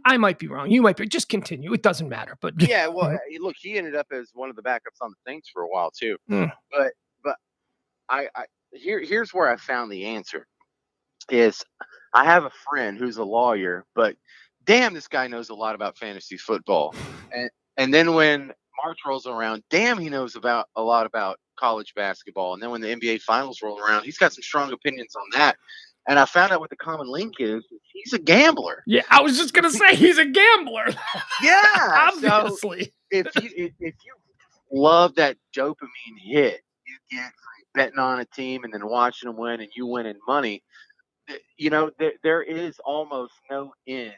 I might be wrong. You might be. Just continue. It doesn't matter. But yeah, well, look, he ended up as one of the backups on the Saints for a while too. But here's where I found the answer. Is I have a friend who's a lawyer, but damn, this guy knows a lot about fantasy football. And then when March rolls around, damn, he knows a lot about college basketball. And then when the NBA finals roll around, he's got some strong opinions on that. And I found out what the common link is. He's a gambler. Yeah, I was just gonna say he's a gambler. Yeah, obviously. So if you love that dopamine hit you get from betting on a team and then watching them win and you winning money, there is almost no end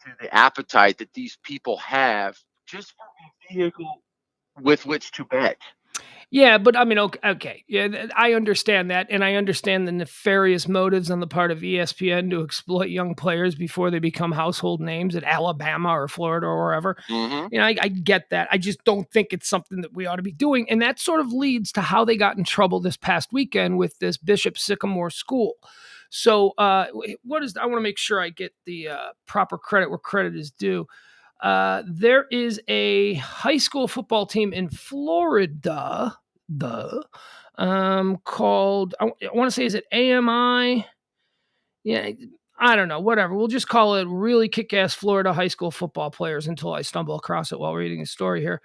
to the appetite that these people have just for a vehicle with which to bet. Yeah, but I mean, okay. Yeah, I understand that. And I understand the nefarious motives on the part of ESPN to exploit young players before they become household names at Alabama or Florida or wherever. I get that. I just don't think it's something that we ought to be doing. And that sort of leads to how they got in trouble this past weekend with this Bishop Sycamore school. So I want to make sure I get the proper credit where credit is due. There is a high school football team in Florida, called, I want to say, is it AMI? Yeah, I don't know, whatever. We'll just call it really kick-ass Florida high school football players until I stumble across it while reading the story here.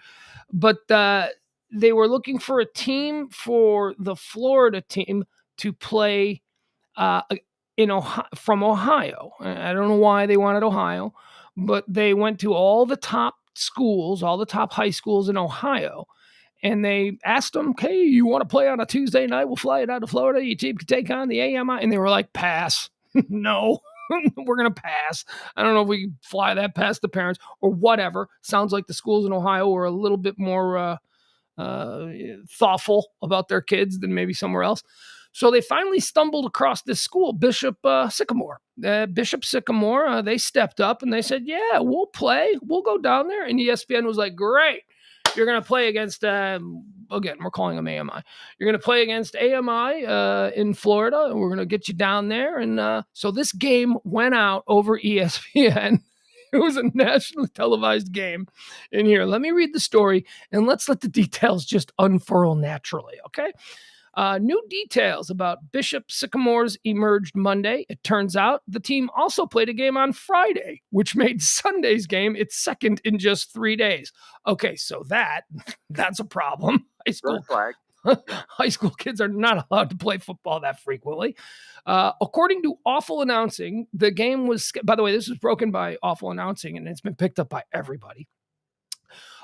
But they were looking for a team for the Florida team to play from Ohio. I don't know why they wanted Ohio, but they went to all the top schools, all the top high schools in Ohio, and they asked them, "Hey, you want to play on a Tuesday night? We'll fly it out to Florida. Your team can take on the AMI." And they were like, "Pass." No, we're going to pass. I don't know if we can fly that past the parents or whatever. Sounds like the schools in Ohio were a little bit more thoughtful about their kids than maybe somewhere else. So they finally stumbled across this school, Bishop Sycamore. Bishop Sycamore, they stepped up and they said, "Yeah, we'll play. We'll go down there." And ESPN was like, "Great. You're going to play against," again, we're calling them AMI. "You're going to play against AMI in Florida, and we're going to get you down there." And so this game went out over ESPN. It was a nationally televised game. And here, let me read the story and let's let the details just unfurl naturally, okay? New details about Bishop Sycamores emerged Monday. It turns out the team also played a game on Friday, which made Sunday's game its second in just 3 days. Okay, so that's a problem. Red flag. High school kids are not allowed to play football that frequently. According to Awful Announcing, the game was, by the way, this was broken by Awful Announcing and it's been picked up by everybody.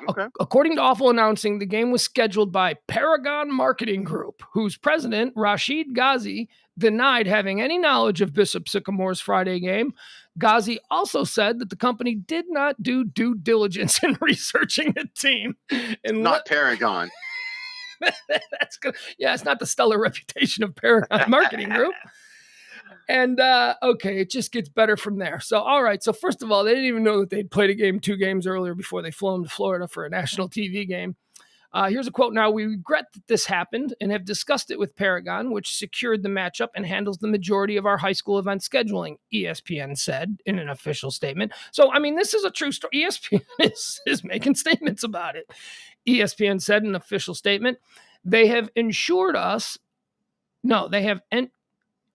Okay. According to Awful Announcing, the game was scheduled by Paragon Marketing Group, whose president, Rashid Ghazi, denied having any knowledge of Bishop Sycamore's Friday game. Ghazi also said that the company did not do due diligence in researching the team. And Not Paragon. That's good. Yeah, it's not the stellar reputation of Paragon Marketing Group. And okay, it just gets better from there. So, all right. So, first of all, they didn't even know that they'd played a game 2 games earlier before they flew them to Florida for a national TV game. Here's a quote now. We regret that this happened and have discussed it with Paragon, which secured the matchup and handles the majority of our high school event scheduling, ESPN said in an official statement. So, I mean, this is a true story. ESPN is making statements about it. ESPN said in an official statement, they have ensured us, no, they have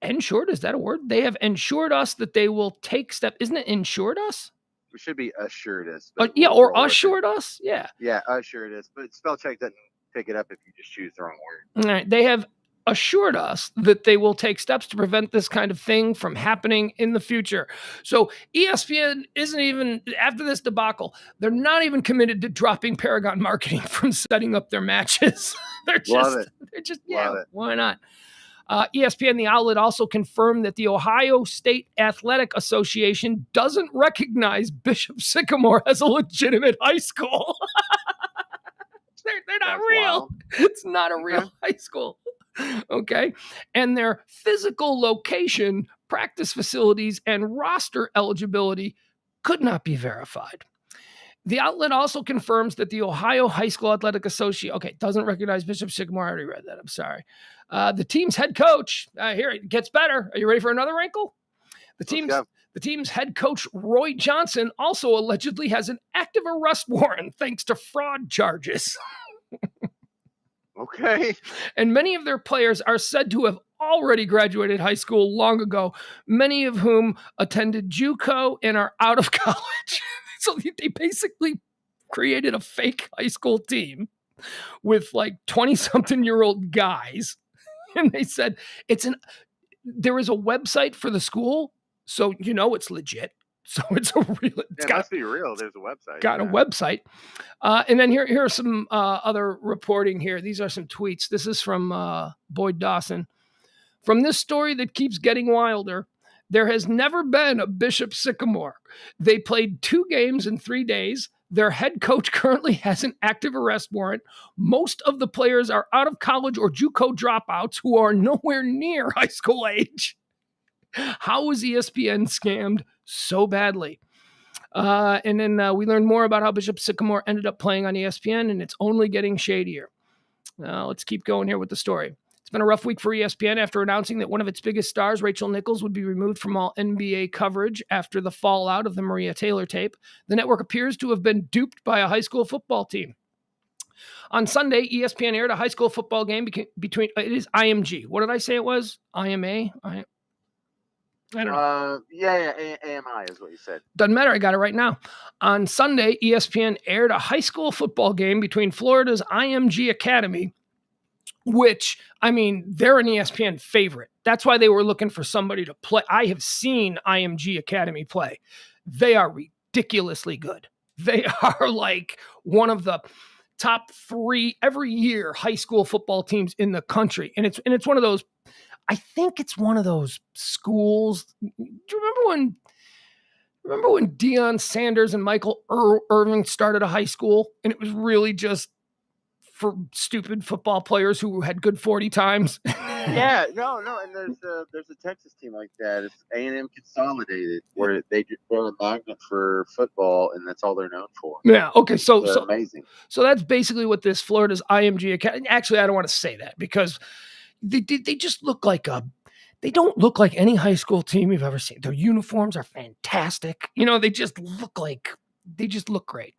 ensured, is that a word? They have ensured us that they will take steps. Isn't it ensured us? It should be assured us. Yeah, or assured us. Yeah. Yeah, assured us. But spell check doesn't pick it up if you just choose the wrong word. All right. They have assured us that they will take steps to prevent this kind of thing from happening in the future. So ESPN isn't even, after this debacle, they're not even committed to dropping Paragon Marketing from setting up their matches. They're just, yeah, why not? ESPN, the outlet, also confirmed that the Ohio State Athletic Association doesn't recognize Bishop Sycamore as a legitimate high school. they're not real. Wild. It's not a real high school. Okay. And their physical location, practice facilities, and roster eligibility could not be verified. The outlet also confirms that the Ohio High School Athletic Association, doesn't recognize Bishop Sycamore. I already read that. I'm sorry. The team's head coach, here it gets better. Are you ready for another wrinkle? The team's head coach, Roy Johnson, also allegedly has an active arrest warrant thanks to fraud charges. Okay. And many of their players are said to have already graduated high school long ago, many of whom attended JUCO and are out of college. So they basically created a fake high school team with like 20-something-year-old guys. And they said there is a website for the school, so you know it's legit. So it's a real. It must be real. There's a website. Got a website, and then here are some other reporting here. These are some tweets. This is from Boyd Dawson. From this story that keeps getting wilder, there has never been a Bishop Sycamore. They played 2 games in 3 days. Their head coach currently has an active arrest warrant. Most of the players are out of college or JUCO dropouts who are nowhere near high school age. How was ESPN scammed so badly? And then we learned more about how Bishop Sycamore ended up playing on ESPN, and it's only getting shadier. Let's keep going here with the story. It's been a rough week for ESPN after announcing that one of its biggest stars, Rachel Nichols, would be removed from all NBA coverage after the fallout of the Maria Taylor tape. The network appears to have been duped by a high school football team. On Sunday, ESPN aired a high school football game between, it is IMG. What did I say it was? IMA? I don't know. AMI is what you said. Doesn't matter. I got it right now. On Sunday, ESPN aired a high school football game between Florida's IMG Academy, which, I mean, they're an ESPN favorite. That's why they were looking for somebody to play. I have seen IMG Academy play. They are ridiculously good. They are like one of the top 3 every year high school football teams in the country. And it's one of those, I think it's one of those schools. Do you remember when Deion Sanders and Michael Irving started a high school and it was really just for stupid football players who had good 40 times? Yeah, no, and there's a Texas team like that. It's A&M Consolidated, where they're a magnet for football, and that's all they're known for. Yeah, okay, so amazing. So that's basically what this Florida's IMG Academy. Actually, I don't want to say that because they just look like They don't look like any high school team you've ever seen. Their uniforms are fantastic. They just look great.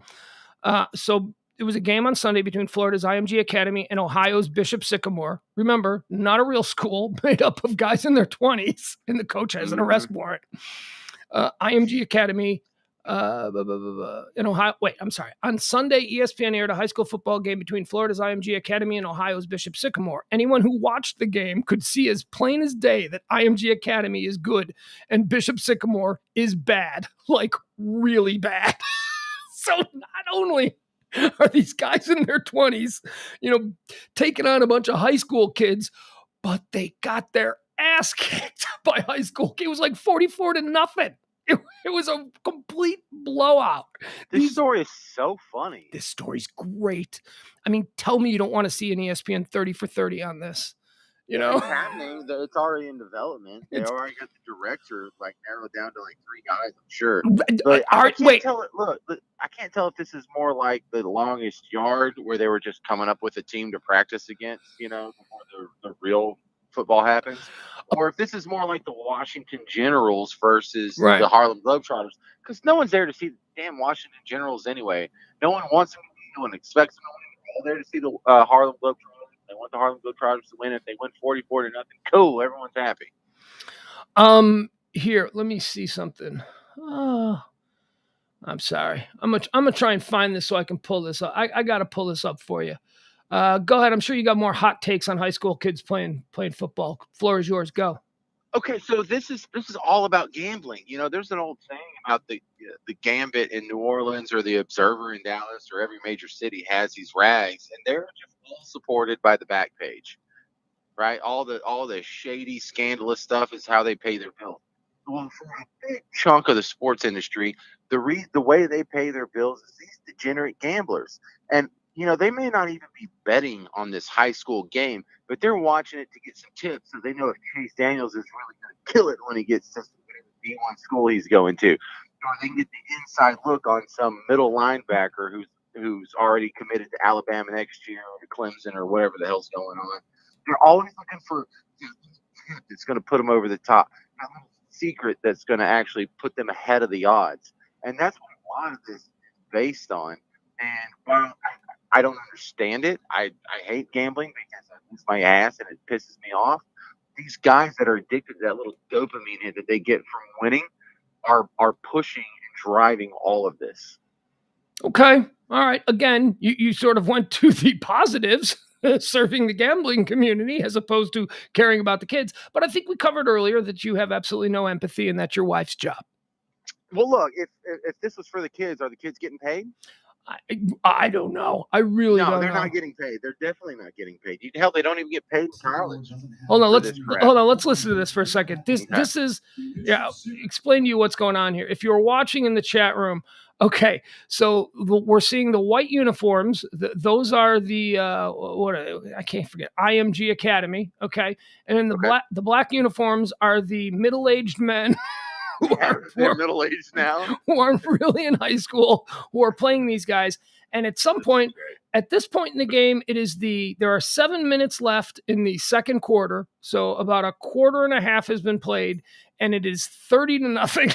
So it was a game on Sunday between Florida's IMG Academy and Ohio's Bishop Sycamore. Remember, not a real school made up of guys in their 20s, and the coach has an arrest warrant. IMG Academy in Ohio. Wait, I'm sorry. On Sunday, ESPN aired a high school football game between Florida's IMG Academy and Ohio's Bishop Sycamore. Anyone who watched the game could see as plain as day that IMG Academy is good and Bishop Sycamore is bad, like really bad. So not only are these guys in their 20s, taking on a bunch of high school kids, but they got their ass kicked by high school. It was like 44-0. It was a complete blowout. This story is so funny. This story's great. I mean, tell me you don't want to see an ESPN 30 for 30 on this. It's happening. It's already in development. They already got the director narrowed down to 3 guys, I'm sure. But I can't tell it. Look, I can't tell if this is more like the Longest Yard, where they were just coming up with a team to practice against, before the real football happens, or if this is more like the Washington Generals versus the Harlem Globetrotters, because no one's there to see the damn Washington Generals anyway. No one wants them to, no one expects them. All there to see the Harlem Globetrotters. They want the Harlem Globetrotters to win. If they win 44-0, cool, everyone's happy. Here, let me see something. I'm sorry. I'm gonna try and find this so I can pull this up. I gotta pull this up for you. Go ahead. I'm sure you got more hot takes on high school kids playing football. Floor is yours. Go. Okay, so this is all about gambling. There's an old saying about the Gambit in New Orleans or the Observer in Dallas, or every major city has these rags, and they're just all supported by the back page, right? All the shady, scandalous stuff is how they pay their bills. Well, for a big chunk of the sports industry, the way they pay their bills is these degenerate gamblers, and they may not even be betting on this high school game, but they're watching it to get some tips, so they know if Chase Daniels is really going to kill it when he gets to whatever D1 school he's going to, or they can get the inside look on some middle linebacker who's already committed to Alabama next year, or to Clemson, or whatever the hell's going on. They're always looking for it's going to put them over the top, that little secret that's going to actually put them ahead of the odds, and that's what a lot of this is based on. And while I don't understand it, I hate gambling because I lose my ass and it pisses me off. These guys that are addicted to that little dopamine hit that they get from winning are pushing and driving all of this. Okay. All right. Again, you sort of went to the positives, serving the gambling community as opposed to caring about the kids. But I think we covered earlier that you have absolutely no empathy and that's your wife's job. Well, look, if this was for the kids, are the kids getting paid? I don't know. I really don't know. No, they're not getting paid. They're definitely not getting paid. Hell, they don't even get paid in college. Hold on, let's listen to this for a second. This is explain to you what's going on here. If you're watching in the chat room, okay, so we're seeing the white uniforms. Those are the I can't forget, IMG Academy, okay? And then the black uniforms are the middle-aged men. They're middle-aged now, who aren't really in high school, who are playing these guys. And at some point, at this point in the game, there are 7 minutes left in the second quarter. So about a quarter and a half has been played, and it is 30-0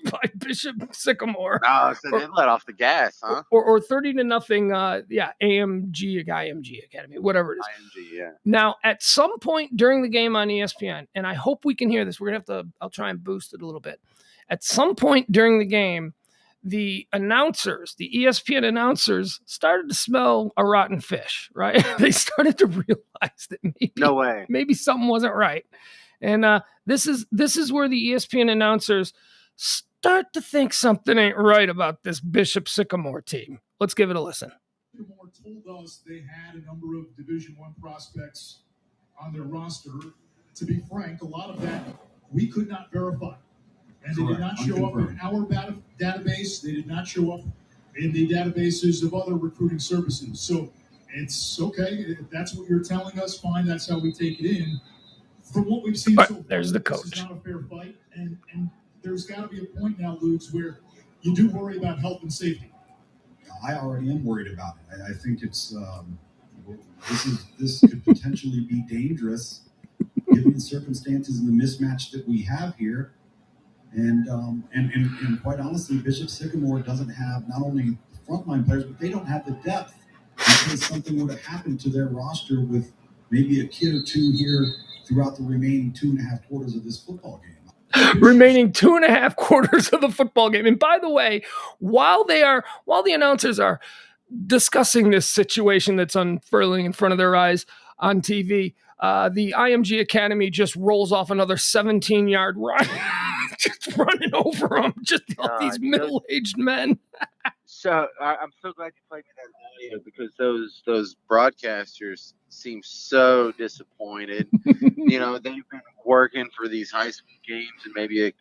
by Bishop Sycamore. Oh, so they let off the gas, huh? Or 30-0, IMG Academy, whatever it is. IMG, yeah. Now, at some point during the game on ESPN, and I hope we can hear this, I'll try and boost it a little bit. At some point during the game, the ESPN announcers started to smell a rotten fish, right? They started to realize that maybe something wasn't right. And this is where the ESPN announcers start to think something ain't right about this Bishop Sycamore team. Let's give it a listen. Sycamore told us they had a number of Division I prospects on their roster. To be frank, a lot of that we could not verify. And they did not show up in our database. They did not show up in the databases of other recruiting services. So it's okay. If that's what you're telling us, fine. That's how we take it in. From what we've seen so far, there's the coach. This is not a fair fight. And there's got to be a point now, Ludes, where you do worry about health and safety. I already am worried about it. I think it's this could potentially be dangerous given the circumstances and the mismatch that we have here. And quite honestly, Bishop Sycamore doesn't have not only frontline players, but they don't have the depth in case something would have happened to their roster with maybe a kid or two here throughout the remaining 2.5 quarters of this football game. Remaining 2.5 quarters of the football game. And by the way, while the announcers are discussing this situation that's unfurling in front of their eyes on TV, the IMG Academy just rolls off another 17-yard run, just running over them, just all these middle-aged men. So I'm so glad you played me that audio because those broadcasters seem so disappointed. You know, they've been working for these high school games and maybe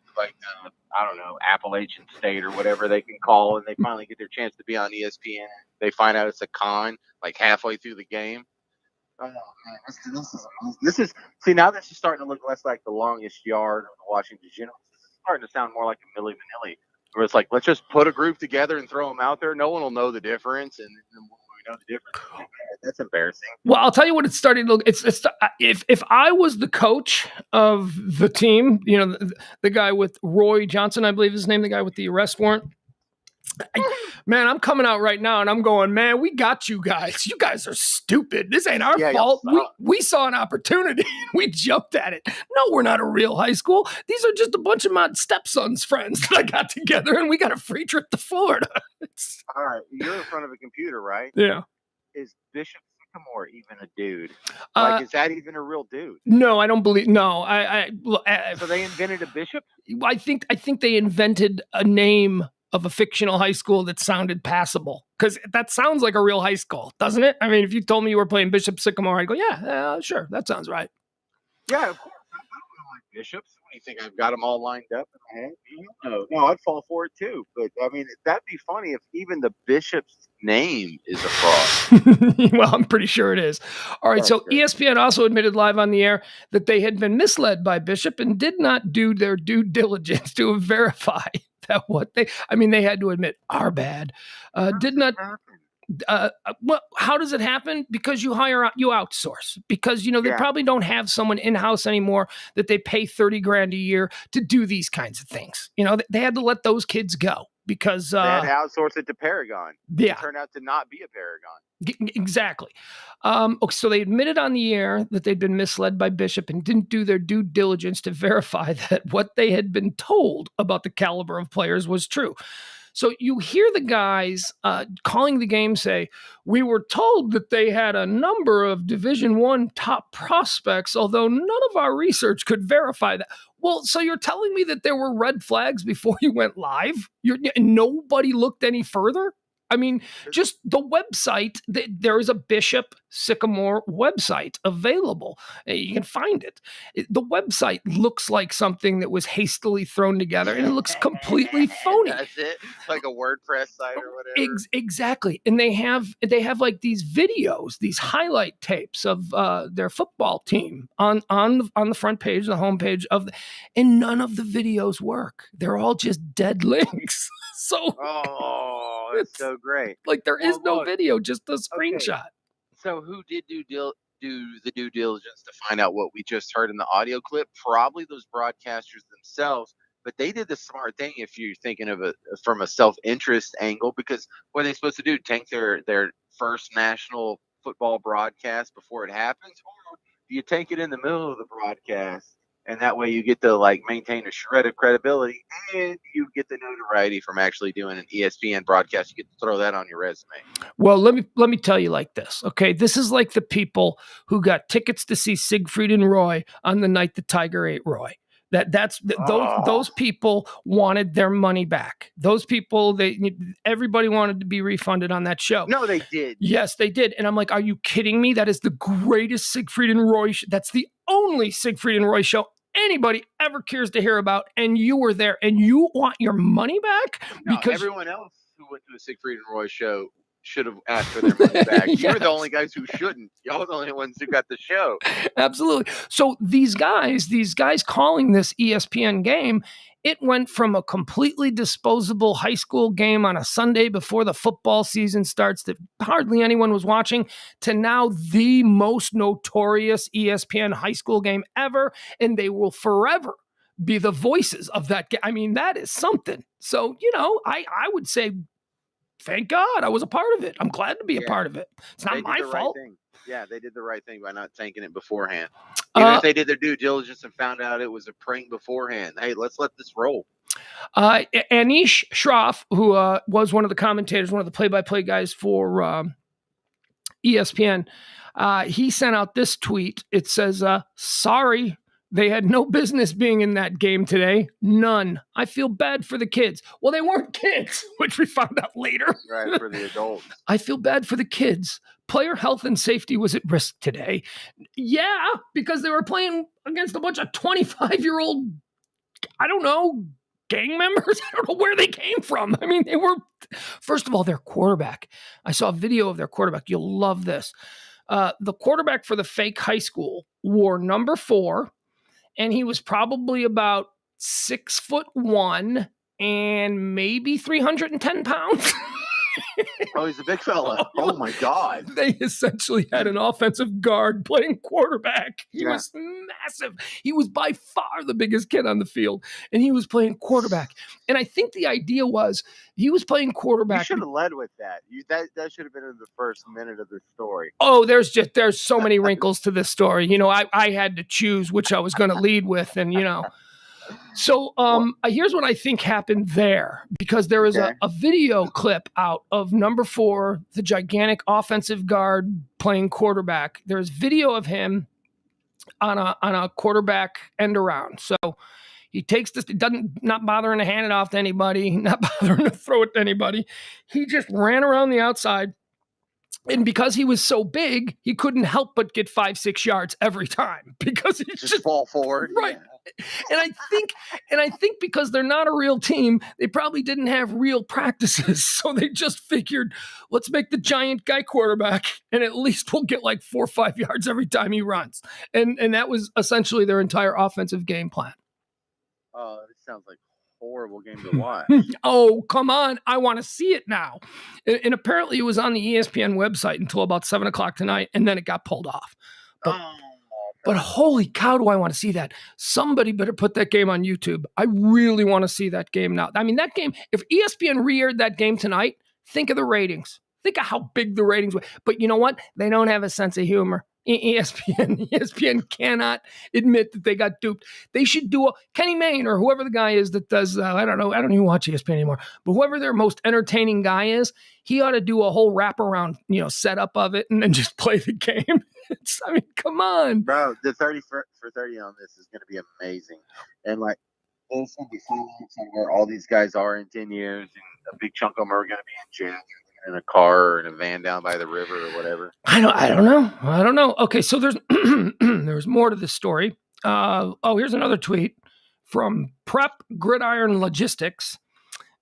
I don't know, Appalachian State or whatever they can call, and they finally get their chance to be on ESPN. They find out it's a con like halfway through the game. Oh man, this is see now this is starting to look less like the Longest Yard or the Washington Generals. This is starting to sound more like a Milli Vanilli, where it's like let's just put a group together and throw them out there. No one will know the difference, and when we know the difference, that's embarrassing. Well, I'll tell you what it's starting to look. It's if I was the coach of the team, you know, the guy with Roy Johnson, I believe his name, the guy with the arrest warrant. Man, I'm coming out right now and I'm going, man, we got you guys. You guys are stupid. This ain't our fault. We saw an opportunity. We jumped at it. No, we're not a real high school. These are just a bunch of my stepson's friends that I got together and we got a free trip to Florida. All right. You're in front of a computer, right? Yeah. Is Bishop Sycamore even a dude? Like, is that even a real dude? No, I don't believe. No, so they invented a bishop? I think they invented a name of a fictional high school that sounded passable, because that sounds like a real high school, doesn't it? I mean, if you told me you were playing Bishop Sycamore, I'd go, yeah, sure, that sounds right. Yeah, of course. I don't like bishops. What do you think? I've got them all lined up in my head? No, I'd fall for it too. But I mean, that'd be funny if even the bishop's name is a fraud. Well, I'm pretty sure it is. All right, so great. ESPN also admitted live on the air that they had been misled by Bishop and did not do their due diligence to verify that they had to admit our bad. Did not. Well, how does it happen? Because you outsource. Because they probably don't have someone in house anymore that they pay $30,000 a year to do these kinds of things. They had to let those kids go because they had to outsource it to Paragon. Yeah, it turned out to not be a Paragon. Exactly. So they admitted on the air that they'd been misled by Bishop and didn't do their due diligence to verify that what they had been told about the caliber of players was true. So you hear the guys calling the game say, we were told that they had a number of Division I top prospects, although none of our research could verify that. Well, so you're telling me that there were red flags before you went live? Nobody looked any further? I mean, just the website, there is a Bishop Sycamore website available. You can find it. The website looks like something that was hastily thrown together, and it looks completely phony. That's it? It's like a WordPress site or whatever. Exactly. And they have like these videos, these highlight tapes of their football team on the front page, the homepage and none of the videos work. They're all just dead links. So that's so great. Like there is no video, just a screenshot. Okay. So who did do the due diligence to find out what we just heard in the audio clip? Probably those broadcasters themselves, but they did the smart thing if you're thinking of it from a self-interest angle, because what are they supposed to do? Tank their first national football broadcast before it happens? Or do you take it in the middle of the broadcast? And that way you get to maintain a shred of credibility and you get the notoriety from actually doing an ESPN broadcast. You get to throw that on your resume. Well, let me tell you like this. Okay. This is like the people who got tickets to see Siegfried and Roy on the night the Tiger ate Roy. Those people wanted their money back. Those people, everybody wanted to be refunded on that show. No, they did. Yes, they did. And I'm like, are you kidding me? That is the greatest Siegfried and Roy. That's the only Siegfried and Roy show anybody ever cares to hear about. And you were there and you want your money back? Because everyone else who went to a Siegfried and Roy show should have asked for their money back. Yes. You're the only guys who shouldn't. Y'all are the only ones who got the show. Absolutely. So these guys calling this ESPN game, it went from a completely disposable high school game on a Sunday before the football season starts that hardly anyone was watching to now the most notorious ESPN high school game ever. And they will forever be the voices of that game. I mean, that is something. So, I would say, thank God I was a part of it. I'm glad to be a part of it. It's not my fault. Right thing. Yeah, they did the right thing by not tanking it beforehand. Even if they did their due diligence and found out it was a prank beforehand. Hey, let's let this roll. Anish Shroff, who was one of the commentators, one of the play-by-play guys for ESPN, he sent out this tweet. It says, sorry, they had no business being in that game today. None. I feel bad for the kids. Well, they weren't kids, which we found out later. Right, for the adults. I feel bad for the kids. Player health and safety was at risk today. Yeah, because they were playing against a bunch of 25-year-old, I don't know, gang members. I don't know where they came from. I mean, they were, first of all, their quarterback. I saw a video of their quarterback. You'll love this. The quarterback for the fake high school wore number 4, and he was probably about 6'1" and maybe 310 pounds. Oh, he's a big fella. Oh my God. They essentially had an offensive guard playing quarterback. He was massive. He was by far the biggest kid on the field, and he was playing quarterback. And I think the idea was he was playing quarterback. You should have led with that. That should have been in the first minute of the story. Oh, there's so many wrinkles to this story. I had to choose which I was going to lead with, and So here's what I think happened there, because there was a video clip out of number 4, the gigantic offensive guard playing quarterback. There's video of him on a quarterback end around. So he takes this, not bothering to hand it off to anybody, not bothering to throw it to anybody. He just ran around the outside. And because he was so big, he couldn't help but get 5-6 yards every time because he just fall forward. Right. Yeah. And I think because they're not a real team, they probably didn't have real practices. So they just figured, let's make the giant guy quarterback, and at least we'll get like 4 or 5 yards every time he runs. And that was essentially their entire offensive game plan. Oh, this sounds like a horrible game to watch. Oh, come on. I want to see it now. And apparently it was on the ESPN website until about 7 o'clock tonight, and then it got pulled off. But holy cow, do I want to see that. Somebody better put that game on YouTube. I really want to see that game now. I mean, that game, if ESPN re-aired that game tonight, think of the ratings. Think of how big the ratings were. But you know what? They don't have a sense of humor. ESPN cannot admit that they got duped. They should do Kenny Mayne or whoever the guy is that does, I don't know, I don't even watch ESPN anymore, but whoever their most entertaining guy is, he ought to do a whole wraparound, setup of it and then just play the game. I mean, come on. Bro, the 30 for 30 on this is going to be amazing. And like, there's going to be where all these guys are in 10 years, and a big chunk of them are going to be in jail, in a car or in a van down by the river or whatever. I don't know. Okay, so there's more to this story. Here's another tweet from Prep Gridiron Logistics.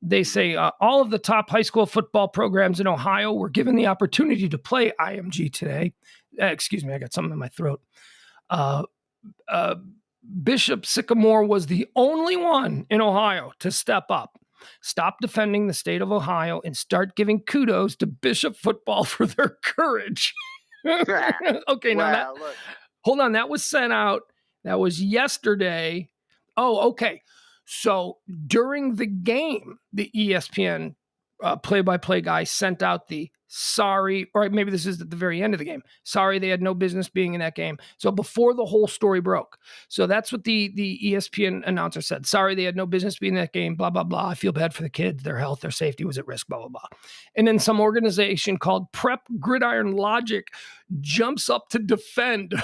They say all of the top high school football programs in Ohio were given the opportunity to play IMG today. Excuse me, I got something in my throat. Bishop Sycamore was the only one in Ohio to step up. Stop defending the state of Ohio and start giving kudos to Bishop football for their courage. Okay, now hold on. That was sent out. That was yesterday. Oh, okay. So during the game, the ESPN play-by-play guy sent out the sorry, or maybe this is at the very end of the game. Sorry, they had no business being in that game. So before the whole story broke. So that's what the ESPN announcer said. Sorry, they had no business being in that game, blah, blah, blah. I feel bad for the kids. Their health, their safety was at risk, blah, blah, blah. And then some organization called Prep Gridiron Logic jumps up to defend,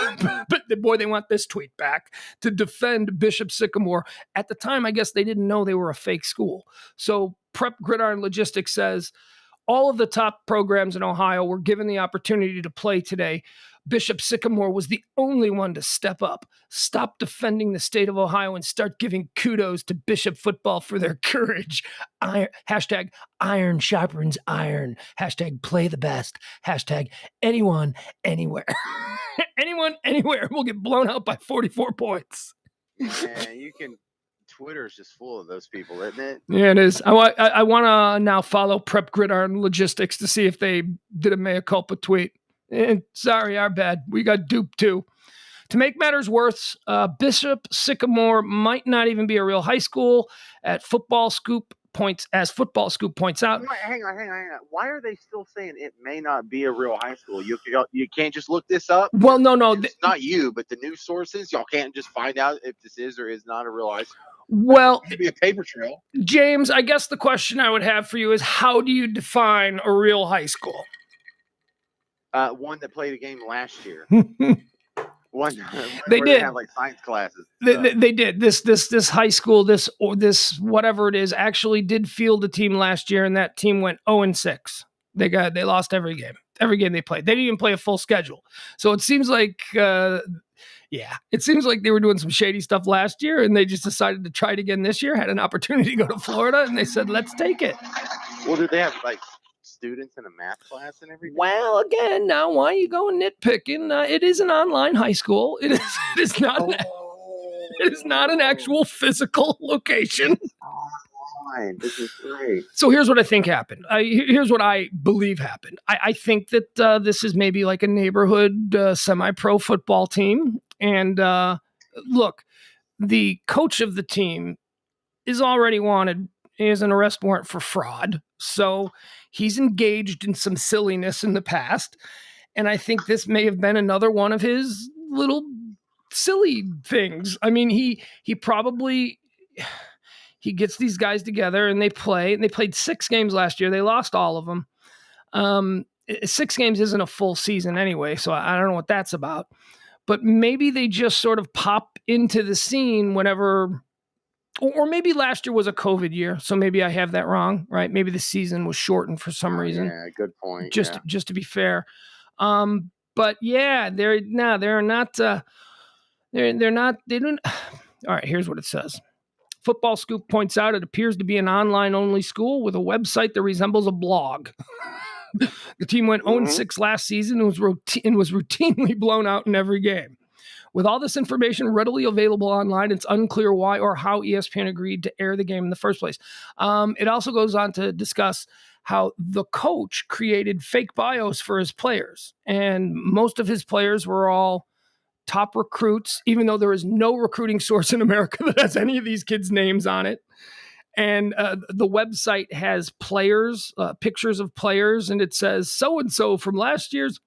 but boy, they want this tweet back, to defend Bishop Sycamore. At the time, I guess they didn't know they were a fake school. So Prep Gridiron Logistics says, all of the top programs in Ohio were given the opportunity to play today. Bishop Sycamore was the only one to step up. Stop defending the state of Ohio and start giving kudos to Bishop football for their courage. Hashtag iron sharpens iron. Hashtag play the best. Hashtag anyone, anywhere. Anyone, anywhere will get blown out by 44 points. And you can Twitter is just full of those people, isn't it? Yeah, it is. I want to now follow Prep Gridiron Logistics to see if they did a mea culpa tweet. And sorry, our bad. We got duped too. To make matters worse, Bishop Sycamore might not even be a real high school. Football Scoop points out. Hang on. Why are they still saying it may not be a real high school? You can't just look this up? Well, no. It's not you, but the news sources. Y'all can't just find out if this is or is not a real high school. Well, it could be a paper trail. James, I guess the question I would have for you is, how do you define a real high school? One that played a game last year. They did have like science classes. They did. This high school, this whatever it is, actually did field a team last year, and that team went 0-6. They lost every game they played. They didn't even play a full schedule. So it seems like it seems like they were doing some shady stuff last year, and they just decided to try it again this year. Had an opportunity to go to Florida, and they said, "Let's take it." Well, did they have like students in a math class and everything? Well, again, now why are you going nitpicking? It is an online high school. It is not. It is not an actual physical location. This is great. So here's what I think happened. Here's what I believe happened. I think that this is maybe like a neighborhood semi-pro football team. And look, the coach of the team is already wanted. He has an arrest warrant for fraud. So he's engaged in some silliness in the past. And I think this may have been another one of his little silly things. I mean, he probably... He gets these guys together and they play. And they played 6 games last year. They lost all of them. 6 games isn't a full season anyway, so I don't know what that's about. But maybe they just sort of pop into the scene whenever, or maybe last year was a COVID year, so maybe I have that wrong, right? Maybe the season was shortened for some reason. Yeah, good point. Just to be fair. But yeah, they're not. They don't. All right, here's what it says. Football Scoop points out it appears to be an online-only school with a website that resembles a blog. The team went 0-6 last season and was routinely blown out in every game. With all this information readily available online, it's unclear why or how ESPN agreed to air the game in the first place. It also goes on to discuss how the coach created fake bios for his players, and most of his players were all top recruits, even though there is no recruiting source in America that has any of these kids' names on it. And the website has players, pictures of players, and it says so-and-so from last year's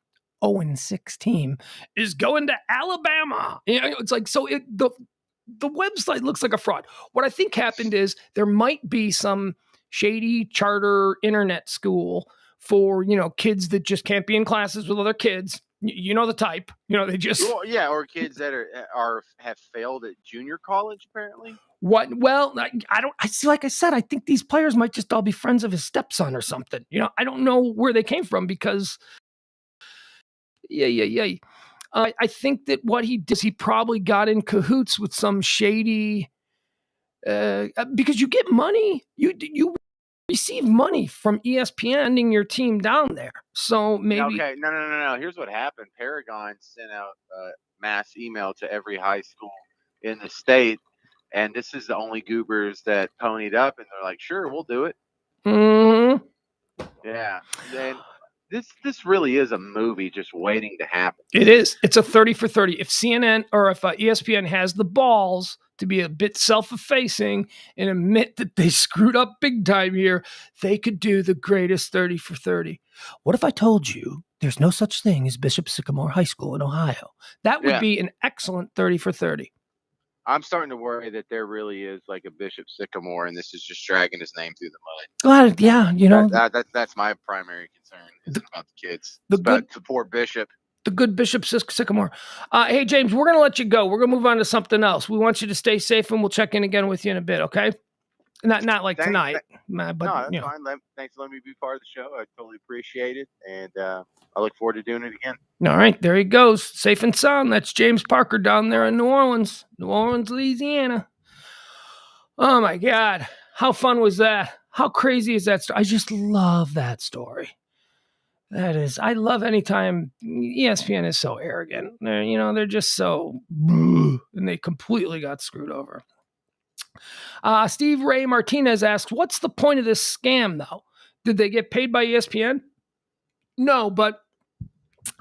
0-6 team is going to Alabama. You know, it's like, so the website looks like a fraud. What I think happened is there might be some shady charter internet school for, kids that just can't be in classes with other kids. You know the type. They just or kids that have failed at junior college apparently. What? Well, I don't. I see. Like I said, I think these players might just all be friends of his stepson or something. I don't know where they came from because. Yeah. I think that what he did is he probably got in cahoots with some shady. Because you get money, you receive money from ESPN sending your team down there. So maybe. Okay, no. Here's what happened. Paragon sent out a mass email to every high school in the state, and this is the only goobers that ponied up, and they're like, "Sure, we'll do it." Mm-hmm. Yeah, and this really is a movie just waiting to happen. It is. It's a 30 for 30. If CNN or if ESPN has the balls to be a bit self-effacing and admit that they screwed up big time here, they could do the greatest 30 for 30. What if I told you there's no such thing as Bishop Sycamore High School in Ohio? That would be an excellent 30 for 30. I'm starting to worry that there really is like a Bishop Sycamore, and this is just dragging his name through the mud. Yeah, that's my primary concern is about the kids. Support Bishop. The good Bishop Sycamore. Hey, James, we're going to let you go. We're going to move on to something else. We want you to stay safe, and we'll check in again with you in a bit, okay? Not like tonight. But, no, that's fine. Thanks for letting me be part of the show. I totally appreciate it, and I look forward to doing it again. All right, there he goes. Safe and sound. That's James Parker down there in New Orleans, Louisiana. Oh, my God. How fun was that? How crazy is that story? I just love that story. I love anytime ESPN is so arrogant. They're just so, and they completely got screwed over. Steve Ray Martinez asked, what's the point of this scam, though? Did they get paid by ESPN? No, but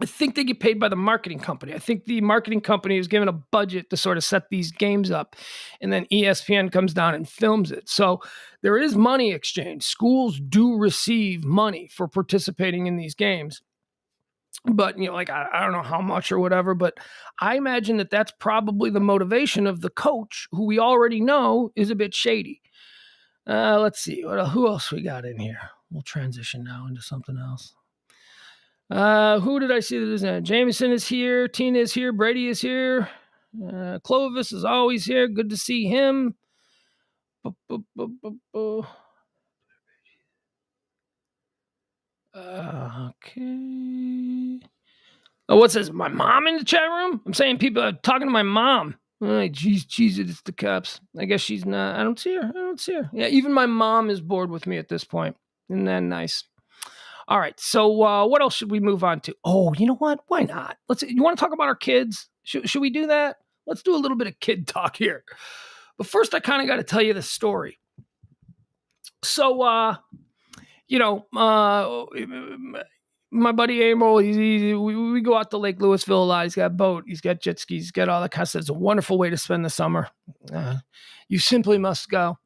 I think they get paid by the marketing company. I think the marketing company is given a budget to sort of set these games up, and then ESPN comes down and films it. So there is money exchange. Schools do receive money for participating in these games. But, like, I don't know how much or whatever, but I imagine that that's probably the motivation of the coach, who we already know is a bit shady. Let's see. Who else we got in here? We'll transition now into something else. Who did I see that is in? Jameson is here. Tina is here. Brady is here. Clovis is always here. Good to see him. Okay. Oh, what's this? My mom in the chat room? I'm saying people are talking to my mom. Jeez, it's the Cubs. I guess she's not. I don't see her. Yeah, even my mom is bored with me at this point. Isn't that nice? All right. So what else should we move on to? Oh, you know what? Why not? You want to talk about our kids? Should we do that? Let's do a little bit of kid talk here. But first, I kind of got to tell you the story. So, my buddy Amol, we go out to Lake Louisville a lot. He's got a boat. He's got jet skis. He's got all that kind of stuff. It's a wonderful way to spend the summer. You simply must go.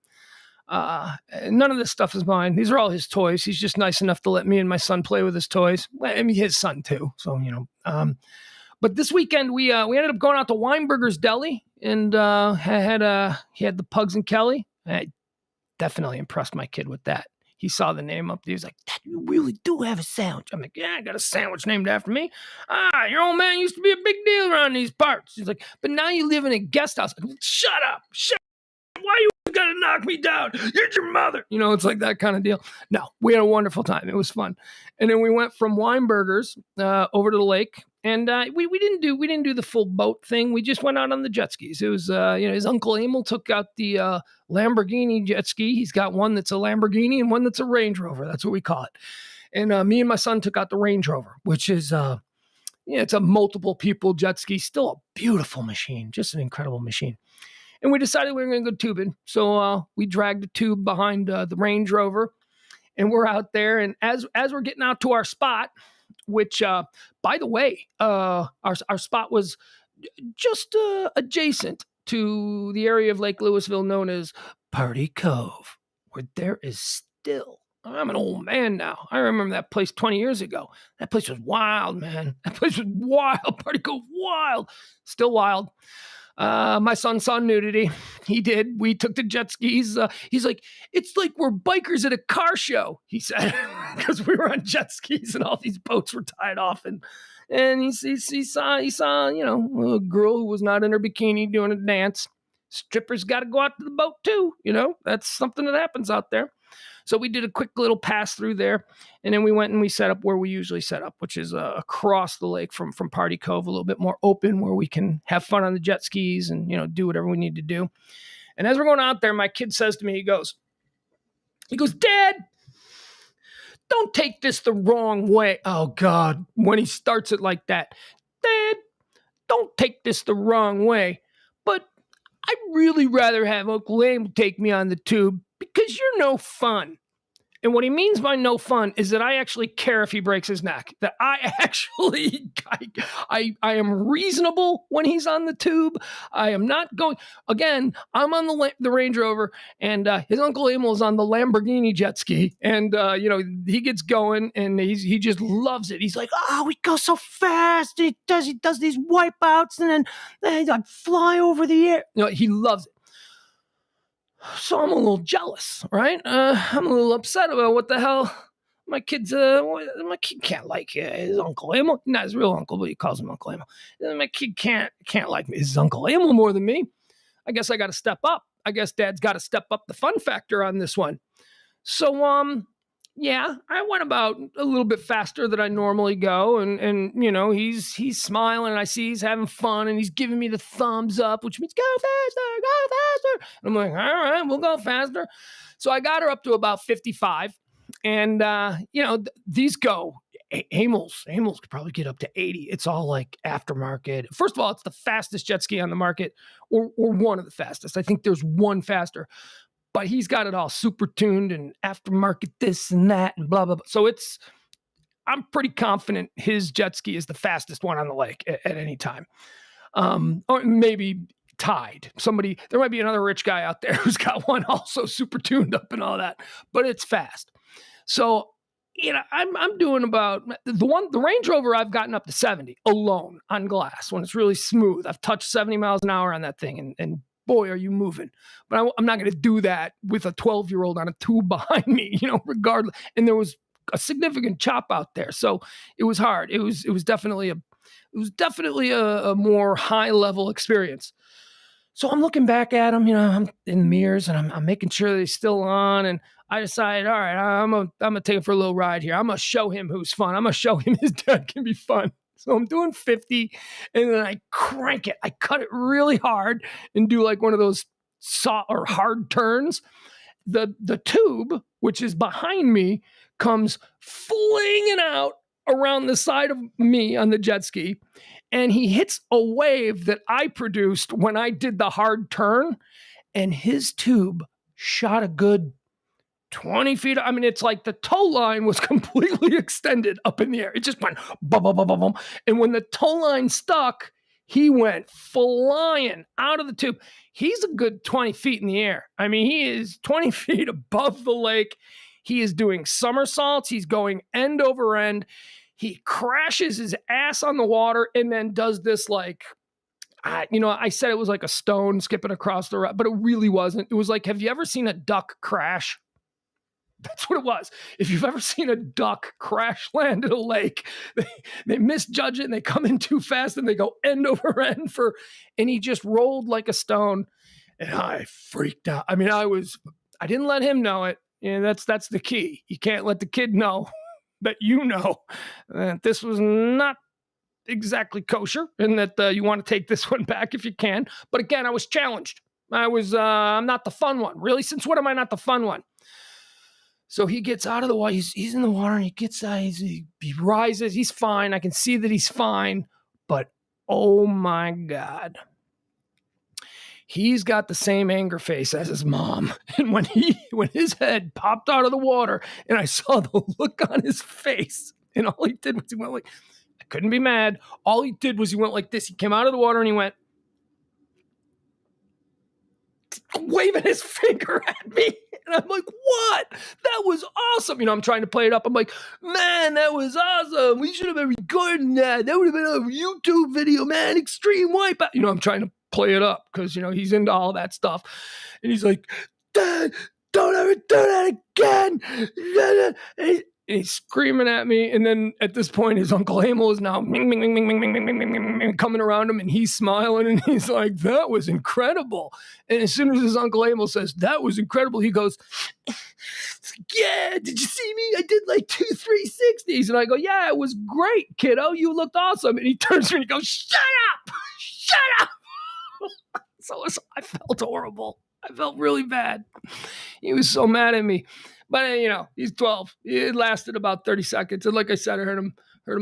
None of this stuff is mine. These are all his toys. He's just nice enough to let me and my son play with his toys. I mean, his son too. So, but this weekend we ended up going out to Weinberger's Deli and he had the Pugs and Kelly. I definitely impressed my kid with that. He saw the name up there. He was like, Dad, you really do have a sandwich. I'm like, yeah, I got a sandwich named after me. Your old man used to be a big deal around these parts. He's like, but now you live in a guest house. Like, shut up. Why you got to knock me down? You're your mother. It's like that kind of deal. No, we had a wonderful time. It was fun. And then we went from Weinberger's over to the lake. And we didn't do the full boat thing. We just went out on the jet skis. It was, his Uncle Emil took out the Lamborghini jet ski. He's got one that's a Lamborghini and one that's a Range Rover. That's what we call it. And me and my son took out the Range Rover, which is, it's a multiple people jet ski. Still a beautiful machine. Just an incredible machine. And we decided we were going to go tubing. So we dragged a tube behind the Range Rover. And we're out there. And as we're getting out to our spot, which, by the way, our spot was just adjacent to the area of Lake Louisville known as Party Cove, where there is still, I'm an old man now. I remember that place 20 years ago. That place was wild, man. That place was wild. Party Cove, wild. Still wild. My son saw nudity. He did. We took the jet skis. He's like, it's like we're bikers at a car show, he said, because we were on jet skis and all these boats were tied off. And he saw, a girl who was not in her bikini doing a dance. Strippers got to go out to the boat too. That's something that happens out there. So we did a quick little pass through there, and then we went and we set up where we usually set up, which is across the lake from Party Cove, a little bit more open where we can have fun on the jet skis and, do whatever we need to do. And as we're going out there, my kid says to me, he goes, Dad, don't take this the wrong way. Oh, God, when he starts it like that, Dad, don't take this the wrong way, but I'd really rather have Uncle Emil take me on the tube because you're no fun. And what he means by no fun is that I actually care if he breaks his neck. That I actually, I am reasonable when he's on the tube. I am not going, again, I'm on the Range Rover and his Uncle Emil is on the Lamborghini jet ski. And, he gets going and he just loves it. He's like, oh, we go so fast. He does these wipeouts and then I fly over the air. He loves it. So I'm a little jealous, right? I'm a little upset about what the hell my kid can't like his Uncle Emil. Not his real uncle, but he calls him Uncle Emil. My kid can't like his Uncle Emil more than me. I guess I got to step up. I guess Dad's got to step up the fun factor on this one. So, yeah, I went about a little bit faster than I normally go. And he's smiling and I see he's having fun and he's giving me the thumbs up, which means go faster. And I'm like, all right, we'll go faster. So I got her up to about 55 and, these go Hamels could probably get up to 80. It's all like aftermarket. First of all, it's the fastest jet ski on the market, or one of the fastest. I think there's one faster, but he's got it all super tuned and aftermarket this and that and blah, blah, blah. So I'm pretty confident his jet ski is the fastest one on the lake at any time. Or maybe tied. There might be another rich guy out there who's got one also super tuned up and all that, but it's fast. So, I'm doing about the Range Rover. I've gotten up to 70 alone on glass when it's really smooth. I've touched 70 miles an hour on that thing, and boy, are you moving. But I'm not going to do that with a 12-year-old on a tube behind me, regardless. And there was a significant chop out there, so it was hard. It was definitely a more high level experience. So I'm looking back at him, I'm in the mirrors and I'm making sure that he's still on. And I decided, all right, I'm gonna take him for a little ride here. I'm gonna show him who's fun. I'm gonna show him his dad can be fun. So I'm doing 50, and then I crank it. I cut it really hard and do like one of those soft or hard turns. The tube, which is behind me, comes flinging out around the side of me on the jet ski, and he hits a wave that I produced when I did the hard turn, and his tube shot a good 20 feet. I mean, it's like the tow line was completely extended up in the air. It just went bum, bum, bum, bum, bum. And when the tow line stuck, he went flying out of the tube. He's a good 20 feet in the air. I mean, he is 20 feet above the lake. He is doing somersaults. He's going end over end. He crashes his ass on the water and then does this I said it was like a stone skipping across the road, but it really wasn't. It was like, have you ever seen a duck crash? That's what it was. If you've ever seen a duck crash land in a lake, they misjudge it and they come in too fast and they go end over end and he just rolled like a stone, and I freaked out. I mean, I didn't let him know it. That's the key. You can't let the kid know that that this was not exactly kosher and that you want to take this one back if you can. But again, I was challenged. I'm not the fun one. Really? Since when am I not the fun one? So he gets out of the water. He's in the water, and he gets out. He rises. He's fine. I can see that he's fine. But oh my God, he's got the same anger face as his mom. And when his head popped out of the water, and I saw the look on his face, and all he did was he went like, I couldn't be mad. All he did was he went like this. He came out of the water and he went, waving his finger at me. And I'm like, what? That was awesome. I'm trying to play it up. I'm like, man, that was awesome. We should have been recording that. That would have been a YouTube video, man. Extreme wipeout. I'm trying to play it up because, he's into all that stuff. And he's like, Dad, don't ever do that again. And he's screaming at me. And then at this point, his Uncle Emil is now coming around him, and he's smiling, and he's like, that was incredible. And as soon as his Uncle Emil says, that was incredible, he goes, yeah, did you see me? I did like 2 360s. And I go, yeah, it was great, kiddo. You looked awesome. And he turns to me and he goes, shut up. Shut up. So I felt horrible. I felt really bad. He was so mad at me. But, he's 12. It lasted about 30 seconds. And like I said, I heard him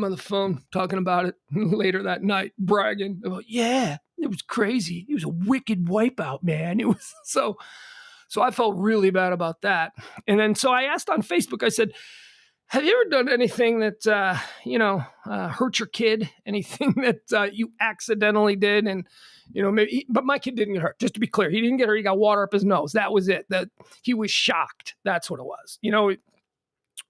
on the phone talking about it later that night, bragging about, yeah, it was crazy. It was a wicked wipeout, man. It was so I felt really bad about that. And then, so I asked on Facebook, I said, have you ever done anything that, hurt your kid? Anything that you accidentally did? And, maybe, but my kid didn't get hurt. Just to be clear, he didn't get hurt. He got water up his nose. That was it. That he was shocked. That's what it was.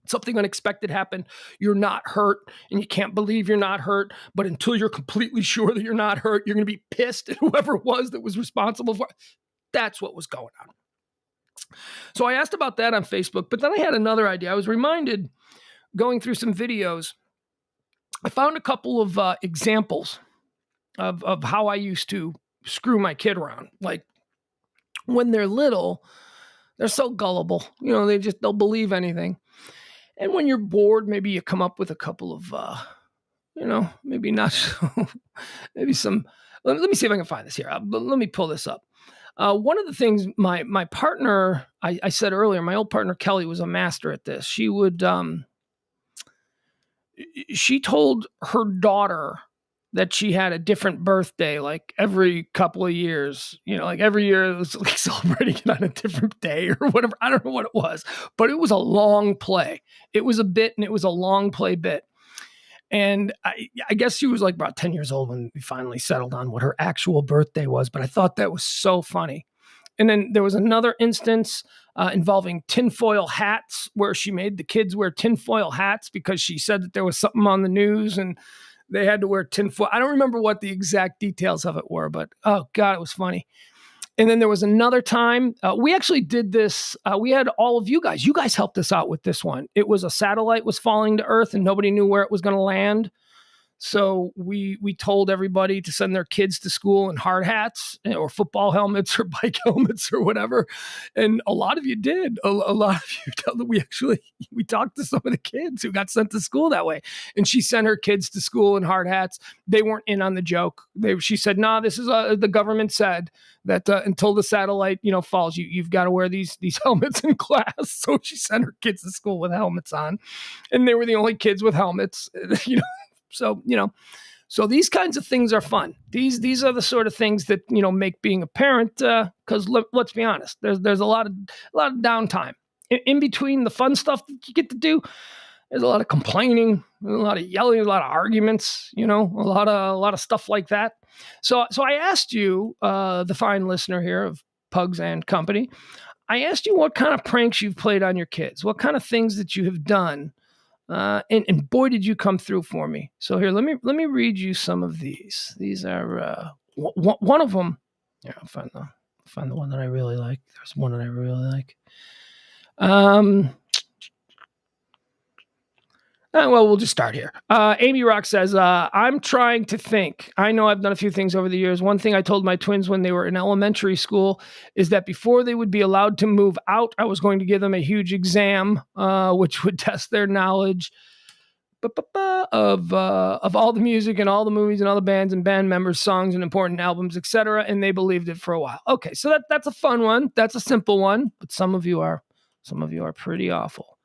Something unexpected happened. You're not hurt, and you can't believe you're not hurt. But until you're completely sure that you're not hurt, you're going to be pissed at whoever it was that was responsible for it. That's what was going on. So I asked about that on Facebook, but then I had another idea. I was reminded, going through some videos, I found a couple of examples of how I used to screw my kid around. Like, when they're little, they're so gullible. They'll believe anything. And when you're bored, maybe you come up with a couple of, maybe not, maybe some, let me see if I can find this here. Let me pull this up. One of the things my partner, I said earlier, my old partner, Kelly, was a master at this. She would, she told her daughter that she had a different birthday, like every couple of years, like every year it was like celebrating it on a different day or whatever. I don't know what it was, but it was a long play. It was a bit, and it was a long play bit. And I guess she was like about 10 years old when we finally settled on what her actual birthday was. But I thought that was so funny. And then there was another instance involving tinfoil hats, where she made the kids wear tinfoil hats because she said that there was something on the news and they had to wear tinfoil. I don't remember what the exact details of it were, but oh God, it was funny. And then there was another time we actually did this. We had all of you guys. You guys helped us out with this one. It was a satellite was falling to Earth and nobody knew where it was going to land. So we told everybody to send their kids to school in hard hats or football helmets or bike helmets or whatever. And a lot of you did. A lot of you tell that we talked to some of the kids who got sent to school that way. And she sent her kids to school in hard hats. They weren't in on the joke. She said, "Nah, this is the government said that until the satellite falls, you've got to wear these helmets in class." So she sent her kids to school with helmets on, and they were the only kids with helmets. So these kinds of things are fun. These are the sort of things that make being a parent. Because let's be honest, there's a lot of downtime in between the fun stuff that you get to do. There's a lot of complaining, a lot of yelling, a lot of arguments. A lot of stuff like that. So I asked you, the fine listener here of Pugs and Company, I asked you what kind of pranks you've played on your kids, what kind of things that you have done. And boy, did you come through for me. So here, let me read you some of these. These are one of them. Yeah, I'll find the one that I really like. There's one that I really like. Well, we'll just start here. Amy Rock says, I'm trying to think. I know I've done a few things over the years. One thing I told my twins when they were in elementary school is that before they would be allowed to move out, I was going to give them a huge exam, which would test their knowledge of all the music and all the movies and all the bands and band members, songs and important albums, etc. And they believed it for a while. Okay, so that's a fun one. That's a simple one, but some of you are pretty awful.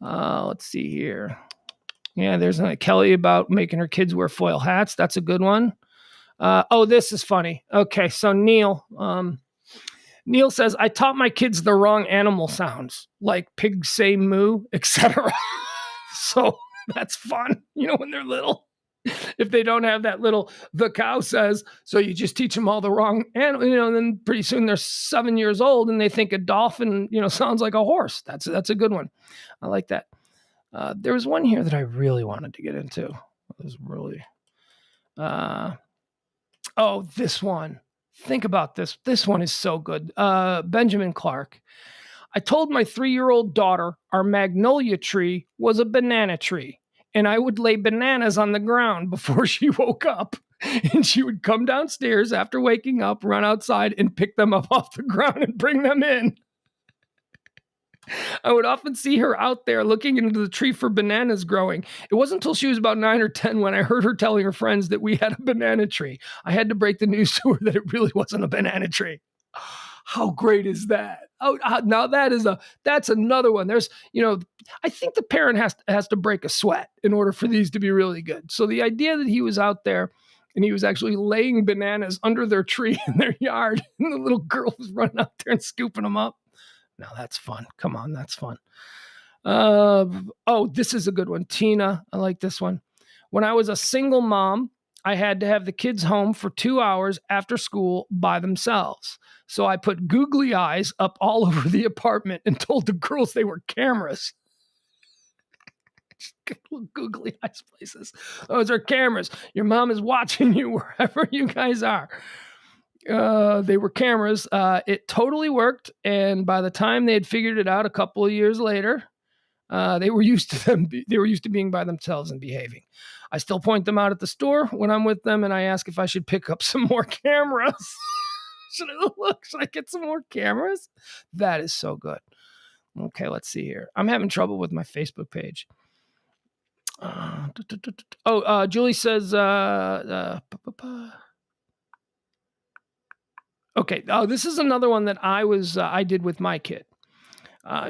Let's see here. Yeah, there's Kelly about making her kids wear foil hats. That's a good one. This is funny. Okay, so Neil says, I taught my kids the wrong animal sounds, like pigs say moo, etc. So that's fun, when they're little. If they don't have that little, the cow says, so you just teach them all the wrong animal, and then pretty soon they're 7 years old and they think a dolphin, sounds like a horse. That's a good one. I like that. There was one here that I really wanted to get into. It was really, this one. Think about this. This one is so good. Benjamin Clark. I told my 3-year-old daughter our magnolia tree was a banana tree, and I would lay bananas on the ground before she woke up. And she would come downstairs after waking up, run outside, and pick them up off the ground and bring them in. I would often see her out there looking into the tree for bananas growing. It wasn't until she was about 9 or 10 when I heard her telling her friends that we had a banana tree. I had to break the news to her that it really wasn't a banana tree. How great is that? Now that's another one. There's, I think the parent has to break a sweat in order for these to be really good. So the idea that he was out there and he was actually laying bananas under their tree in their yard, and the little girl was running out there and scooping them up. Now that's fun. Come on, that's fun. This is a good one. Tina, I like this one. When I was a single mom, I had to have the kids home for 2 hours after school by themselves. So I put googly eyes up all over the apartment and told the girls they were cameras. Googly eyes places. Those are cameras. Your mom is watching you wherever you guys are. They were cameras. It totally worked. And by the time they had figured it out a couple of years later, they were used to being by themselves and behaving. I still point them out at the store when I'm with them, and I ask if I should pick up some more cameras. Should I get some more cameras? That is so good. Okay, let's see here. I'm having trouble with my Facebook page. Julie says, okay. Oh, this is another one that I did with my kid.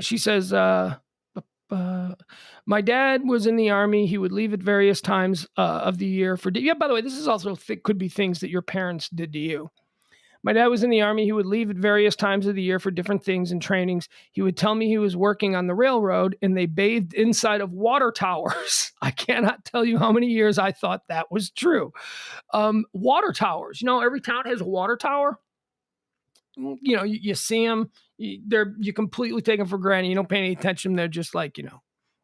She says, My dad was in the Army. He would leave at various times of the year for. Yeah, by the way, this is also could be things that your parents did to you. My dad was in the Army. He would leave at various times of the year for different things and trainings. He would tell me he was working on the railroad and they bathed inside of water towers. I cannot tell you how many years I thought that was true. Water towers. Every town has a water tower. You see them. You completely take them for granted. You don't pay any attention. They're just like,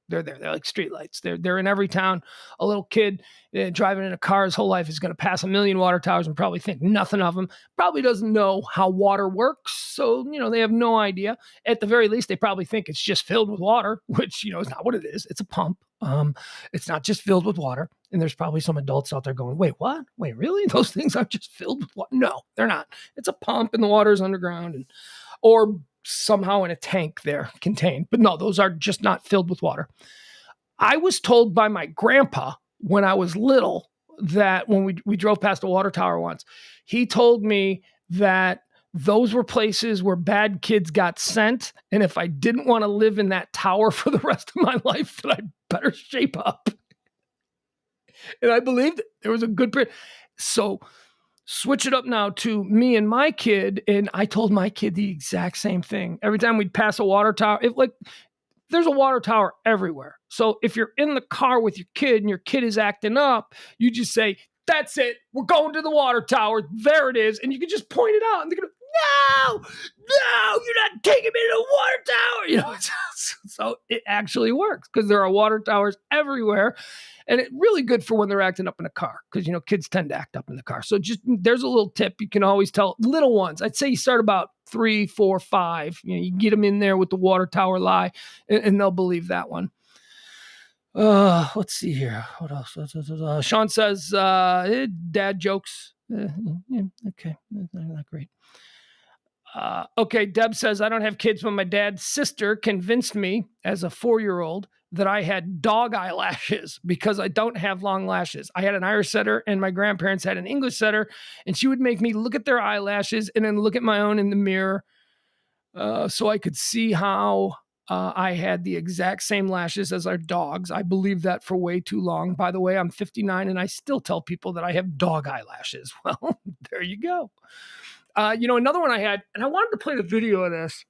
they're there. They're like streetlights. They're in every town. A little kid driving in a car his whole life is going to pass a million water towers and probably think nothing of them. Probably doesn't know how water works. So, they have no idea. At the very least, they probably think it's just filled with water, which, is not what it is. It's a pump. It's not just filled with water. And there's probably some adults out there going, wait, what? Wait, really? Those things aren't just filled with water? No, they're not. It's a pump and the water's underground or somehow in a tank there contained. But no, those are just not filled with water. I was told by my grandpa when I was little that when we drove past a water tower once, he told me that those were places where bad kids got sent. And if I didn't want to live in that tower for the rest of my life, that I'd better shape up. And I believed it. There was a good period. So switch it up now to me and my kid. And I told my kid the exact same thing. Every time we'd pass a water tower, there's a water tower everywhere. So if you're in the car with your kid and your kid is acting up, you just say, that's it. We're going to the water tower. There it is. And you can just point it out. And they're going to, no, you're not taking me to the water tower. So it actually works because there are water towers everywhere. And it's really good for when they're acting up in a car because, kids tend to act up in the car. So just there's a little tip. You can always tell little ones. I'd say you start about 3, 4, 5. You get them in there with the water tower lie and they'll believe that one. Let's see here. What else? Sean says, dad jokes. Okay. Not great. Okay. Deb says, I don't have kids, but my dad's sister convinced me as a 4-year-old that I had dog eyelashes because I don't have long lashes. I had an Irish setter and my grandparents had an English setter, and she would make me look at their eyelashes and then look at my own in the mirror so I could see how I had the exact same lashes as our dogs. I believed that for way too long. By the way, I'm 59 and I still tell people that I have dog eyelashes. Well, there you go. Another one I had, and I wanted to play the video of this.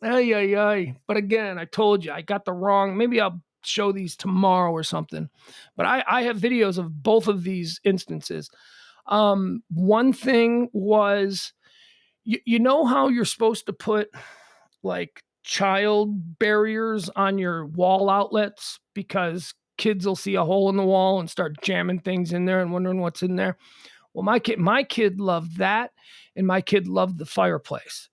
But again, I told you I got the wrong. Maybe I'll show these tomorrow or something. But I have videos of both of these instances. One thing was, you know how you're supposed to put like child barriers on your wall outlets because kids will see a hole in the wall and start jamming things in there and wondering what's in there. Well, my kid loved that, and my kid loved the fireplace.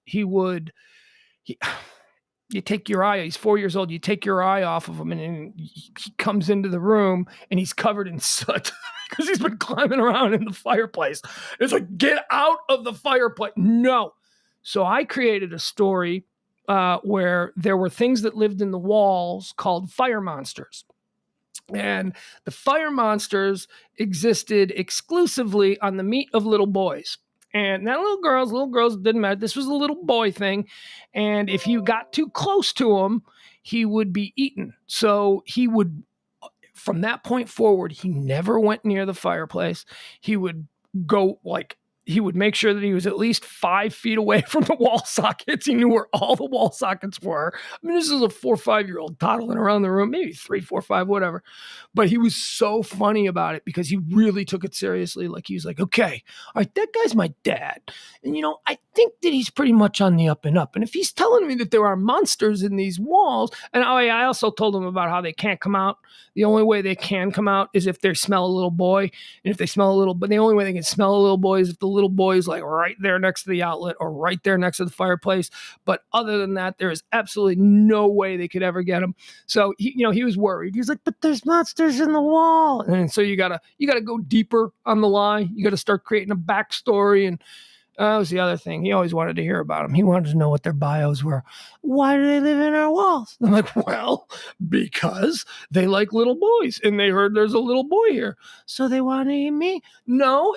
You take your eye, he's 4 years old, you take your eye off of him and he comes into the room and he's covered in soot because he's been climbing around in the fireplace. It's like, get out of the fireplace. No. So I created a story where there were things that lived in the walls called fire monsters. And the fire monsters existed exclusively on the meat of little boys. And not little girls didn't matter. This was a little boy thing. And if you got too close to him, he would be eaten. So he would, from that point forward, he never went near the fireplace. He would go he would make sure that he was at least 5 feet away from the wall sockets. He knew where all the wall sockets were. I mean, this is a 4 or 5-year-old toddling around the room, maybe 3, 4, 5, whatever. But he was so funny about it because he really took it seriously. Like, he was like, okay, all right, that guy's my dad. And, I think that he's pretty much on the up and up. And if he's telling me that there are monsters in these walls, and I also told him about how they can't come out. The only way they can come out is if they smell a little boy. And if they smell but the only way they can smell a little boy is if the little boy is like right there next to the outlet or right there next to the fireplace. But other than that, there is absolutely no way they could ever get him. So he was worried. He's like, but there's monsters in the wall. And so you gotta go deeper on the lie. You gotta start creating a backstory. And That was the other thing. He always wanted to hear about them. He wanted to know what their bios were. Why do they live in our walls? I'm like, well, because they like little boys, and they heard there's a little boy here, so they want to eat me. No,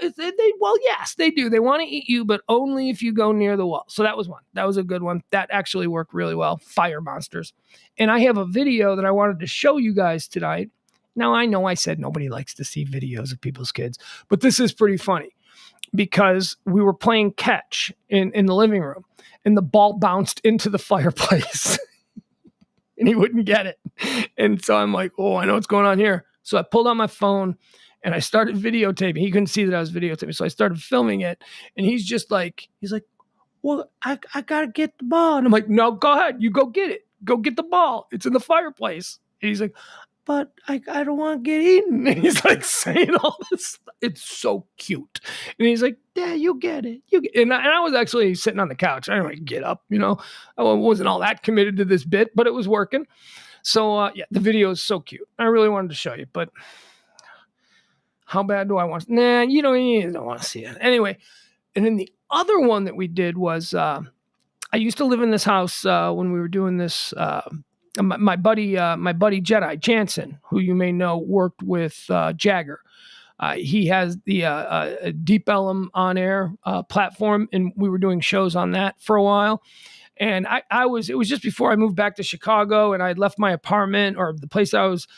well, yes, they do. They want to eat you, but only if you go near the wall. So that was one. That was a good one. That actually worked really well. Fire monsters. And I have a video that I wanted to show you guys tonight. Now, I know I said nobody likes to see videos of people's kids, but this is pretty funny. Because we were playing catch in the living room, and the ball bounced into the fireplace and he wouldn't get it. And so I'm like, oh, I know what's going on here. So I pulled out my phone and I started videotaping. He couldn't see that I was videotaping. So I started filming it, and he's like, well, I got to get the ball. And I'm like, no, go ahead. You go get it. Go get the ball. It's in the fireplace. And he's like, but I don't want to get eaten. And he's like saying all this stuff. It's so cute. And he's like, yeah, you get it. And I was actually sitting on the couch. I didn't want to get up, I wasn't all that committed to this bit, but it was working. So, yeah, the video is so cute. I really wanted to show you, but how bad do I want to? Nah, you don't want to see it. Anyway, and then the other one that we did was I used to live in this house when we were doing this my buddy Jedi Jansen, who you may know, worked with Jagger. He has the Deep Ellum on air platform, and we were doing shows on that for a while. And it was just before I moved back to Chicago, and I had left my apartment or the place I was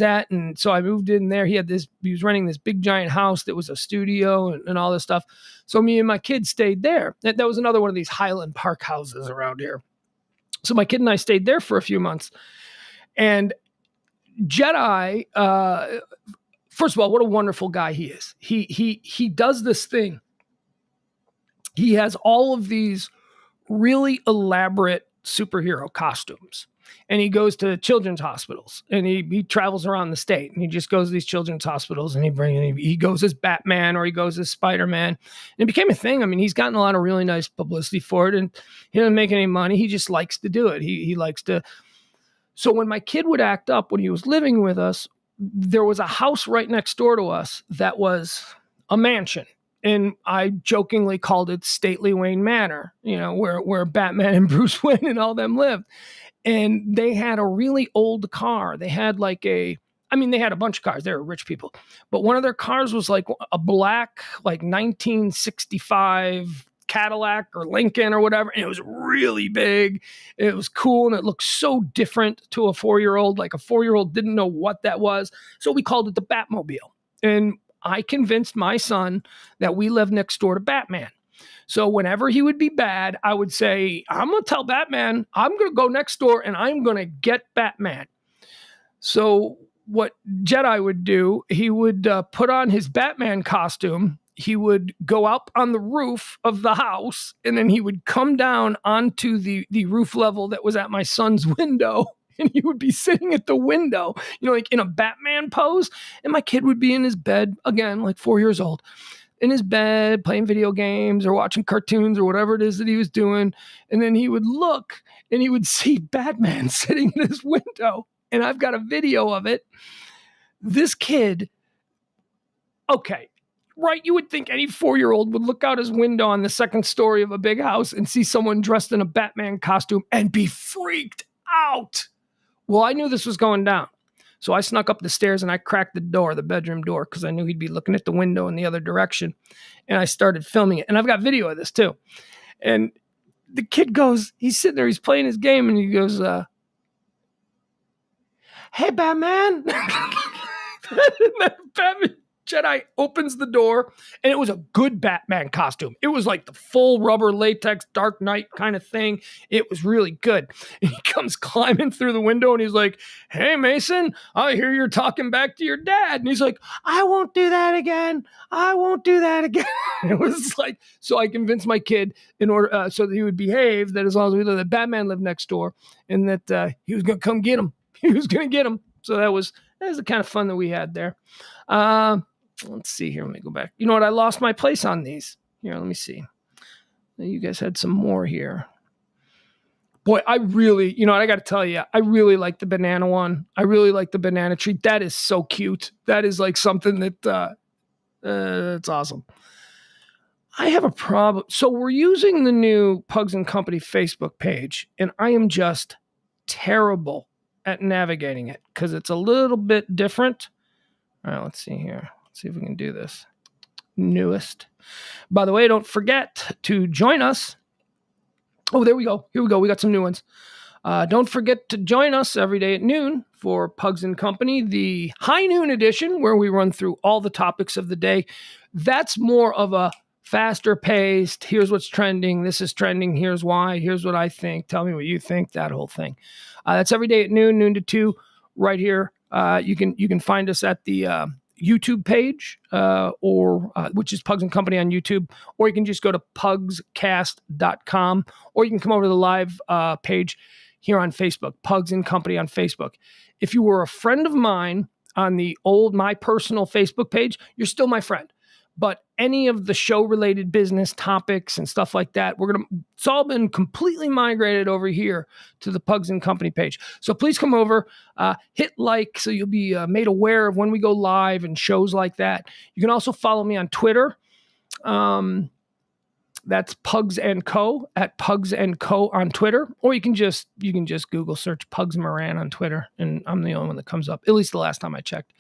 at. And so I moved in there. He was renting this big giant house that was a studio and all this stuff. So me and my kids stayed there. That was another one of these Highland Park houses around here. So my kid and I stayed there for a few months. And Jedi, first of all, what a wonderful guy he is. He does this thing. He has all of these really elaborate superhero costumes. And he goes to children's hospitals, and he travels around the state, and he just goes to these children's hospitals, and he goes as Batman, or he goes as Spider-Man. And it became a thing. I mean, he's gotten a lot of really nice publicity for it, and he doesn't make any money. He just likes to do it. He likes to. So when my kid would act up when he was living with us, there was a house right next door to us that was a mansion. And I jokingly called it Stately Wayne Manor, where Batman and Bruce Wayne and all them lived. And they had a really old car. They had they had a bunch of cars. They were rich people. But one of their cars was like a black, 1965 Cadillac or Lincoln or whatever. And it was really big. It was cool. And it looked so different to a 4-year-old. Like a 4-year-old didn't know what that was. So we called it the Batmobile. And I convinced my son that we lived next door to Batman. So whenever he would be bad, I would say, I'm going to tell Batman, I'm going to go next door and I'm going to get Batman. So what Jedi would do, he would put on his Batman costume. He would go up on the roof of the house, and then he would come down onto the roof level that was at my son's window. And he would be sitting at the window, in a Batman pose. And my kid would be in his bed, again, 4 years old, in his bed, playing video games or watching cartoons or whatever it is that he was doing. And then he would look and he would see Batman sitting in his window. And I've got a video of it. This kid, okay, right? You would think any 4-year-old would look out his window on the second story of a big house and see someone dressed in a Batman costume and be freaked out. Well, I knew this was going down. So I snuck up the stairs and I cracked the bedroom door, because I knew he'd be looking at the window in the other direction. And I started filming it. And I've got video of this too. And the kid goes, he's sitting there, he's playing his game, and he goes, hey, Batman. Batman Jedi opens the door, and it was a good Batman costume. It was like the full rubber latex Dark Knight kind of thing. It was really good. And he comes climbing through the window, and he's like, hey, Mason, I hear you're talking back to your dad. And he's like, I won't do that again. I won't do that again. It was like, so I convinced my kid in order so that he would behave, that as long as we lived, that Batman lived next door, and that he was going to come get him. He was going to get him. So that was the kind of fun that we had there. Let's see here. Let me go back. You know what? I lost my place on these. Here, let me see. You guys had some more here. Boy, I really, I got to tell you, I really like the banana one. I really like the banana tree. That is so cute. That is like something that, it's awesome. I have a problem. So we're using the new Pugs and Company Facebook page, and I am just terrible at navigating it because it's a little bit different. All right, let's see here. Let's see if we can do this. Newest. By the way, don't forget to join us. Oh, there we go. Here we go. We got some new ones. Don't forget to join us every day at noon for Pugs and Company, the high noon edition, where we run through all the topics of the day. That's more of a faster paced. Here's what's trending. This is trending. Here's why. Here's what I think. Tell me what you think. That whole thing. That's every day at noon to 2, right here. You can find us at the YouTube page, or which is Pugs and Company on YouTube, or you can just go to pugscast.com, or you can come over to the live page here on Facebook, Pugs and Company on Facebook. If you were a friend of mine on the my personal Facebook page, you're still my friend. But any of the show-related business topics and stuff like that, it's all been completely migrated over here to the Pugs and Company page. So please come over, hit like, so you'll be made aware of when we go live and shows like that. You can also follow me on Twitter. That's Pugs and Co. at Pugs and Co. on Twitter, or you can just Google search Pugs Moran on Twitter, and I'm the only one that comes up, at least the last time I checked.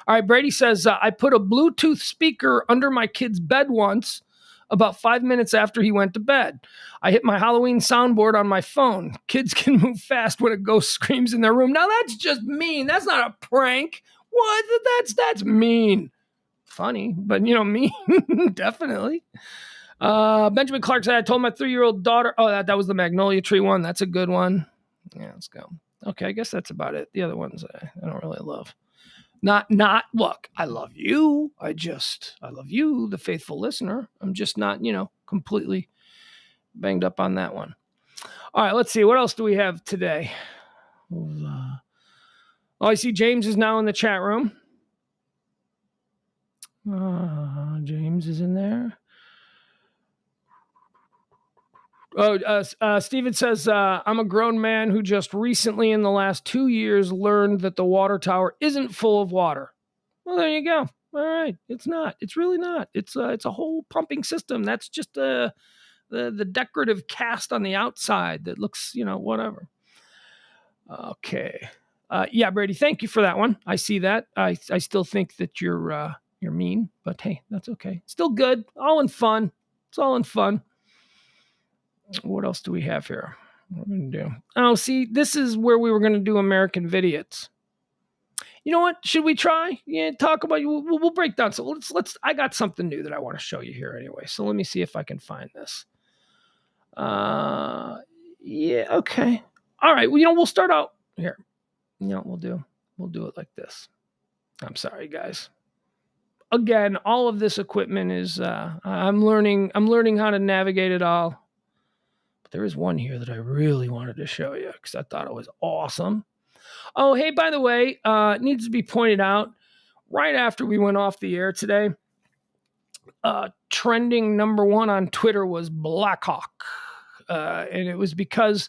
All right, Brady says, I put a Bluetooth speaker under my kid's bed once, about 5 minutes after he went to bed. I hit my Halloween soundboard on my phone. Kids can move fast when a ghost screams in their room. Now that's just mean. That's not a prank. What? That's mean. Funny, but mean. Definitely. Benjamin Clark said, I told my 3-year-old daughter, that was the magnolia tree one. That's a good one. Yeah, let's go. Okay, I guess that's about it. The other ones I don't really love. Look, I love you. I love you, the faithful listener. I'm just not, completely banged up on that one. All right, let's see. What else do we have today? I see James is now in the chat room. James is in there. Steven says, I'm a grown man who just recently in the last 2 years learned that the water tower isn't full of water. Well, there you go. All right. It's not. It's really not. It's a whole pumping system. That's just the decorative cast on the outside that looks, whatever. Okay. Yeah, Brady, thank you for that one. I see that. I still think that you're mean, but hey, that's okay. Still good. All in fun. It's all in fun. What else do we have here? What are we going to do? Oh, see, this is where we were going to do American Vidiots. You know what? Should we try? Yeah, talk about you. We'll break down. So let's. I got something new that I want to show you here anyway. So let me see if I can find this. Yeah. Okay. All right. Well, we'll start out here. We'll do it like this. I'm sorry, guys. Again, all of this equipment is. I'm learning how to navigate it all. There is one here that I really wanted to show you because I thought it was awesome. Oh, hey, by the way, it needs to be pointed out, right after we went off the air today, trending number 1 on Twitter was Black Hawk. And it was because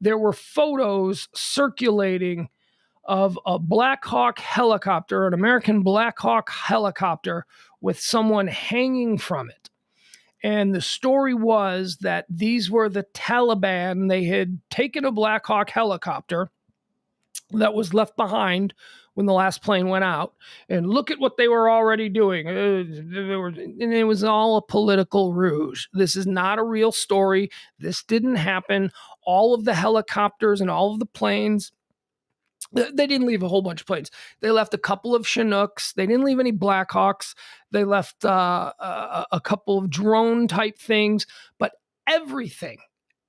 there were photos circulating of a Black Hawk helicopter, an American Black Hawk helicopter, with someone hanging from it. And the story was that these were the Taliban. They had taken a Black Hawk helicopter that was left behind when the last plane went out. And look at what they were already doing. And it was all a political ruse. This is not a real story. This didn't happen. All of the helicopters and all of the planes, they didn't leave a whole bunch of planes. They left a couple of Chinooks. They didn't leave any Blackhawks. They left a couple of drone type things. But everything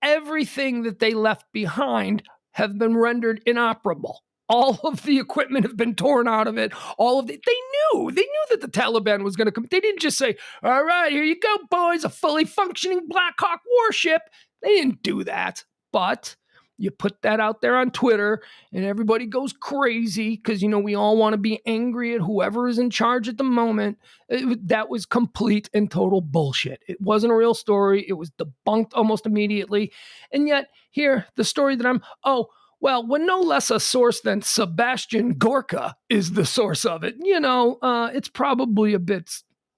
that they left behind have been rendered inoperable. All of the equipment have been torn out of it. They knew that the Taliban was going to come. They didn't just say, all right, here you go, boys, a fully functioning Black Hawk warship. They didn't do that. But you put that out there on Twitter and everybody goes crazy because, we all want to be angry at whoever is in charge at the moment. That was complete and total bullshit. It wasn't a real story. It was debunked almost immediately. And yet here, the story that when no less a source than Sebastian Gorka is the source of it, it's probably a bit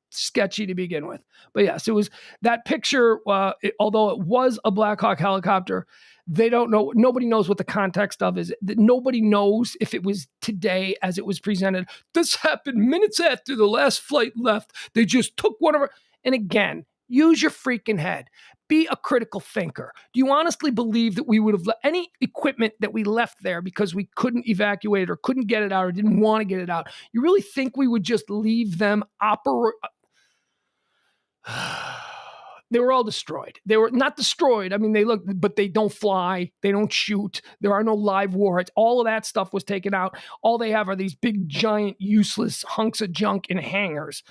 sketchy to begin with. But yes, it was that picture. Although it was a Black Hawk helicopter, they don't know. Nobody knows what the context of is. Nobody knows if it was today as it was presented. This happened minutes after the last flight left. They just took one of our. And again, use your freaking head. Be a critical thinker. Do you honestly believe that we would have any equipment that we left there because we couldn't evacuate it or couldn't get it out or didn't want to get it out? You really think we would just leave them operate? They were all destroyed. They were not destroyed. I mean, they look, but they don't fly. They don't shoot. There are no live warheads. All of that stuff was taken out. All they have are these big, giant, useless hunks of junk in hangars.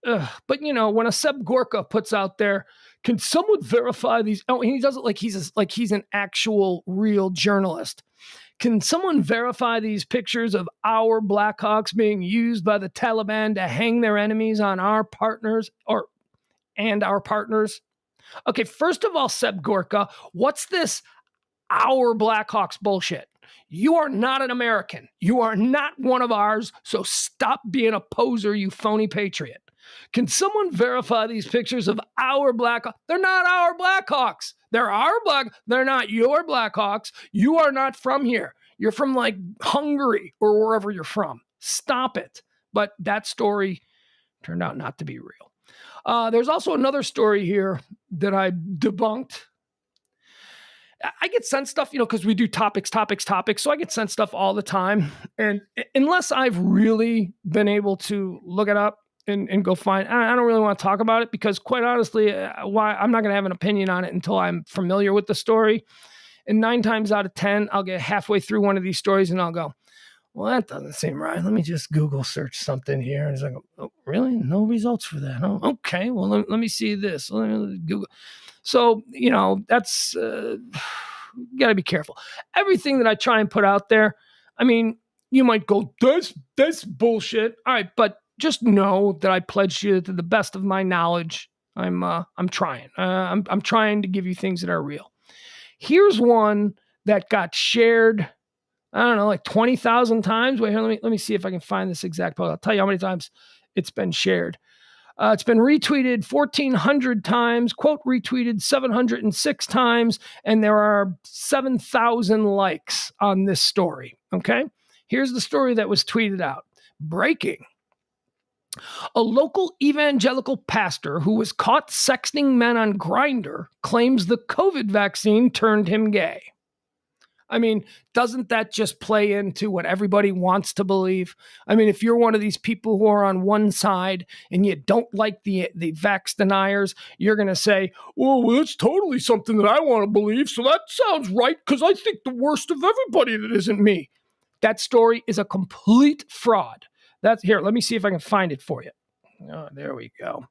But when a Seb Gorka puts out there, can someone verify these? Oh, he does it like he's an actual real journalist. Can someone verify these pictures of our Blackhawks being used by the Taliban to hang their enemies on our partners and our partners? Okay, first of all, Seb Gorka, what's this our Blackhawks bullshit? You are not an American. You are not one of ours, so stop being a poser, you phony patriot. Can someone verify these pictures of our Blackhawks? They're not our Blackhawks. They're they're not your Blackhawks. You are not from here. You're from like Hungary or wherever you're from. Stop it. But that story turned out not to be real. There's also another story here that I debunked. I get sent stuff, because we do topics. So I get sent stuff all the time. And unless I've really been able to look it up and go find, I don't really want to talk about it because quite honestly, I'm not going to have an opinion on it until I'm familiar with the story. And 9 times out of 10, I'll get halfway through one of these stories and I'll go, well, that doesn't seem right. Let me just Google search something here. And it's like, oh, really? No results for that. Oh, okay. Well, let me see this. Let me Google. So, that's, you got to be careful. Everything that I try and put out there, I mean, you might go, that's bullshit. All right. But just know that I pledge you to the best of my knowledge. I'm trying. I'm trying to give you things that are real. Here's one that got shared, I don't know, like 20,000 times. Wait, here, let me see if I can find this exact post. I'll tell you how many times it's been shared. It's been retweeted 1,400 times, quote retweeted 706 times, and there are 7,000 likes on this story. Okay, here's the story that was tweeted out. Breaking. A local evangelical pastor who was caught sexting men on Grindr claims the COVID vaccine turned him gay. I mean, doesn't that just play into what everybody wants to believe? I mean, if you're one of these people who are on one side and you don't like the vax deniers, you're going to say, well, that's totally something that I want to believe. So that sounds right because I think the worst of everybody that isn't me. That story is a complete fraud. Here, let me see if I can find it for you. Oh, there we go.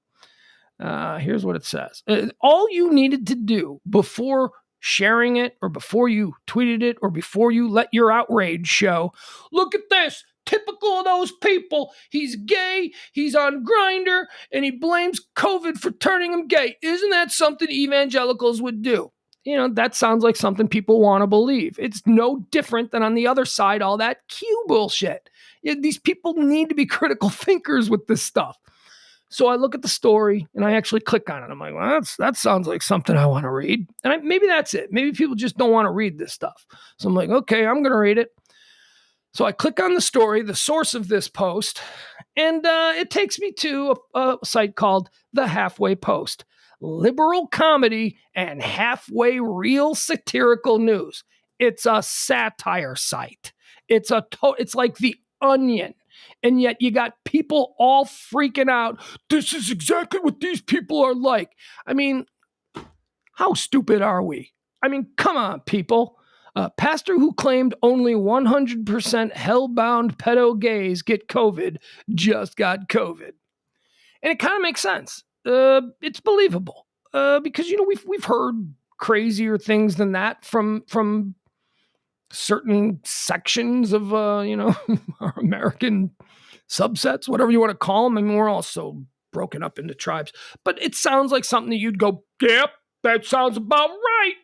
Here's what it says. All you needed to do before sharing it or before you tweeted it or before you let your outrage show, look at this. Typical of those people. He's gay, he's on Grindr, and he blames COVID for turning him gay. Isn't that something evangelicals would do? That sounds like something people want to believe. It's no different than on the other side, all that Q bullshit. These people need to be critical thinkers with this stuff. So I look at the story and I actually click on it. I'm like, well, that sounds like something I want to read. And maybe that's it. Maybe people just don't want to read this stuff. So I'm like, okay, I'm going to read it. So I click on the story, the source of this post, and it takes me to a site called The Halfway Post. Liberal comedy and halfway real satirical news. It's a satire site. It's like The Onion. And yet you got people all freaking out. This is exactly what these people are like. I mean, how stupid are we? I mean, come on, people. A pastor who claimed only 100% hell-bound pedo gays get COVID just got COVID. And it kind of makes sense. It's believable because we've heard crazier things than that from certain sections of our American subsets, whatever you want to call them. I mean, we're all so broken up into tribes, but it sounds like something that you'd go, yep, that sounds about right.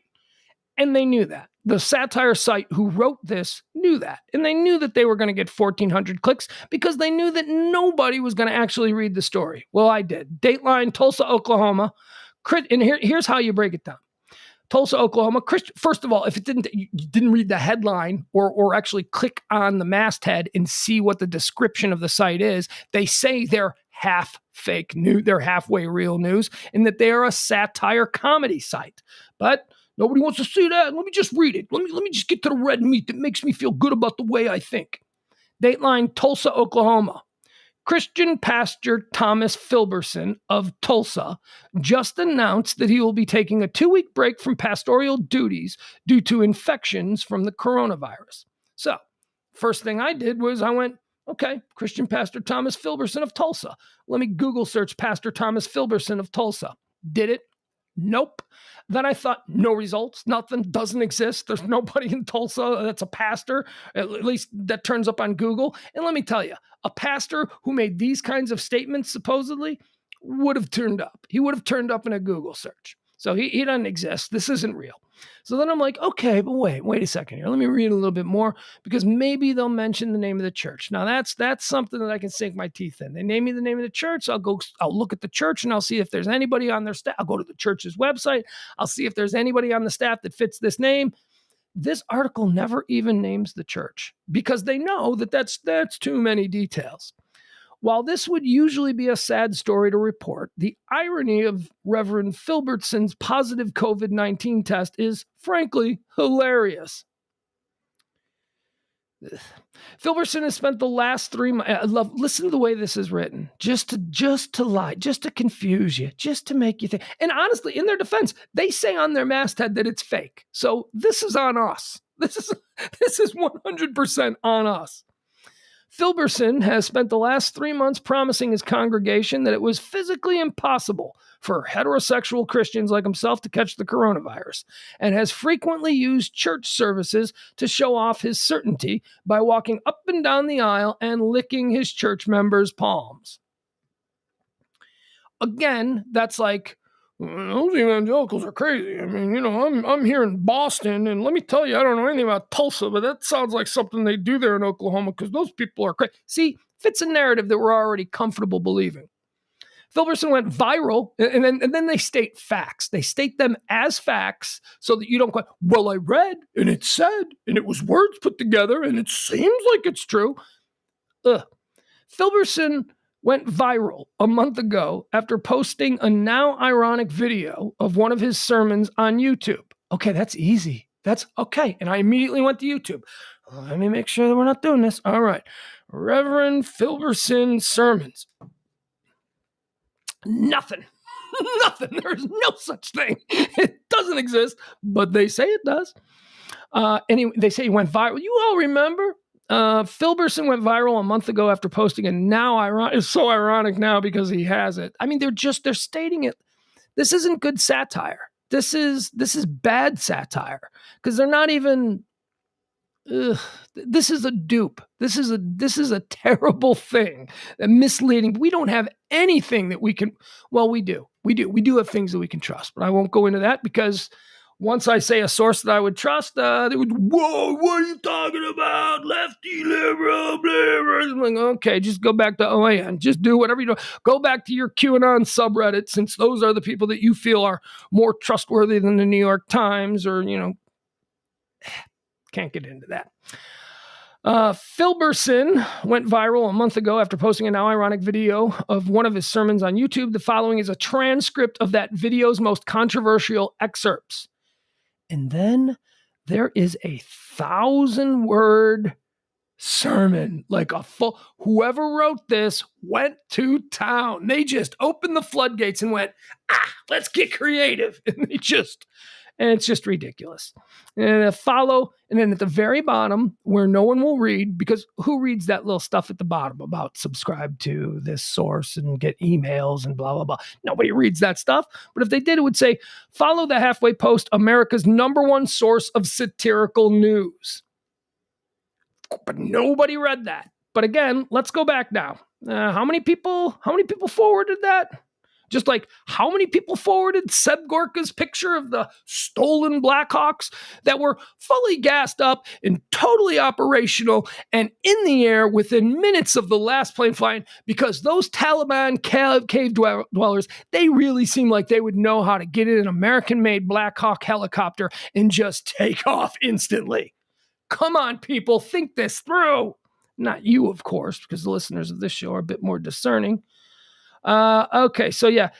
And they knew that. the satire site who wrote this knew that. And they knew that they were going to get 1,400 clicks because they knew that nobody was going to actually read the story. Well, I did. Dateline, Tulsa, Oklahoma. And here's how you break it down. Tulsa, Oklahoma. First of all, if you didn't read the headline or actually click on the masthead and see what the description of the site is, they say they're half fake news, they're halfway real news, and that they are a satire comedy site. But nobody wants to see that. Let me just read it. Let me just get to the red meat that makes me feel good about the way I think. Dateline, Tulsa, Oklahoma. Christian pastor Thomas Filberson of Tulsa just announced that he will be taking a 2-week break from pastoral duties due to infections from the coronavirus. So, first thing I did was I went, okay, Christian pastor Thomas Filberson of Tulsa. Let me Google search Pastor Thomas Filberson of Tulsa. Did it? Nope. Then I thought, no results, nothing, doesn't exist. There's nobody in Tulsa that's a pastor, at least that turns up on Google. And let me tell you, a pastor who made these kinds of statements supposedly would have turned up. He would have turned up in a Google search. So he doesn't exist. This isn't real. So then I'm like, okay, but wait a second here. Let me read a little bit more because maybe they'll mention the name of the church. Now that's something that I can sink my teeth in. They name me the name of the church. I'll look at the church and I'll see if there's anybody on their staff. I'll go to the church's website. I'll see if there's anybody on the staff that fits this name. This article never even names the church because they know that that's too many details. While this would usually be a sad story to report, the irony of Reverend Filberson's positive COVID-19 test is, frankly, hilarious. Filberson has spent the last 3 months. Listen to the way this is written. Just to lie, just to confuse you, just to make you think. And honestly, in their defense, they say on their masthead that it's fake. So this is on us. This is 100% on us. Filberson has spent the last 3 months promising his congregation that it was physically impossible for heterosexual Christians like himself to catch the coronavirus, and has frequently used church services to show off his certainty by walking up and down the aisle and licking his church members' palms. Again, that's like, those evangelicals are crazy. I mean, I'm here in Boston, and let me tell you, I don't know anything about Tulsa, but that sounds like something they do there in Oklahoma because those people are crazy. See, fits a narrative that we're already comfortable believing. Filberson went viral, and then they state facts. They state them as facts so that you don't go, well, I read, and it said, and it was words put together, and it seems like it's true. Filberson went viral a month ago after posting a now ironic video of one of his sermons on YouTube. Okay, that's easy. That's okay. And I immediately went to YouTube. Let me make sure that we're not doing this. All right. Reverend Filberson sermons. Nothing. Nothing. There's no such thing. It doesn't exist, but they say it does. Anyway, they say he went viral. You all remember? Filberson went viral a month ago after posting a now ironic. It's so ironic now because he has it. I mean, they're stating it. This isn't good satire. This is bad satire because they're not even. This is a dupe. This is a terrible thing. Misleading. We don't have anything that we can. Well, we do. We do have things that we can trust, but I won't go into that because. Once I say a source that I would trust, they would, whoa, what are you talking about? Lefty, liberal, blah, blah. I'm like, okay, just go back to OAN. Just do whatever you do. Go back to your QAnon subreddit, since those are the people that you feel are more trustworthy than the New York Times or, can't get into that. Filberson went viral a month ago after posting a now ironic video of one of his sermons on YouTube. The following is a transcript of that video's most controversial excerpts. And then there is a 1,000-word sermon, like a full. Whoever wrote this went to town. They just opened the floodgates and went, let's get creative. And it's just ridiculous. And then at the very bottom, where no one will read, because who reads that little stuff at the bottom about subscribe to this source and get emails and blah, blah, blah. Nobody reads that stuff. But if they did, it would say, follow the halfway post, America's #1 source of satirical news. But nobody read that. But again, let's go back now. How many people forwarded that? Just like how many people forwarded Seb Gorka's picture of the stolen Blackhawks that were fully gassed up and totally operational and in the air within minutes of the last plane flying, because those Taliban cave dwellers, they really seem like they would know how to get in an American-made Blackhawk helicopter and just take off instantly. Come on, people, think this through. Not you, of course, because the listeners of this show are a bit more discerning. Okay, so yeah,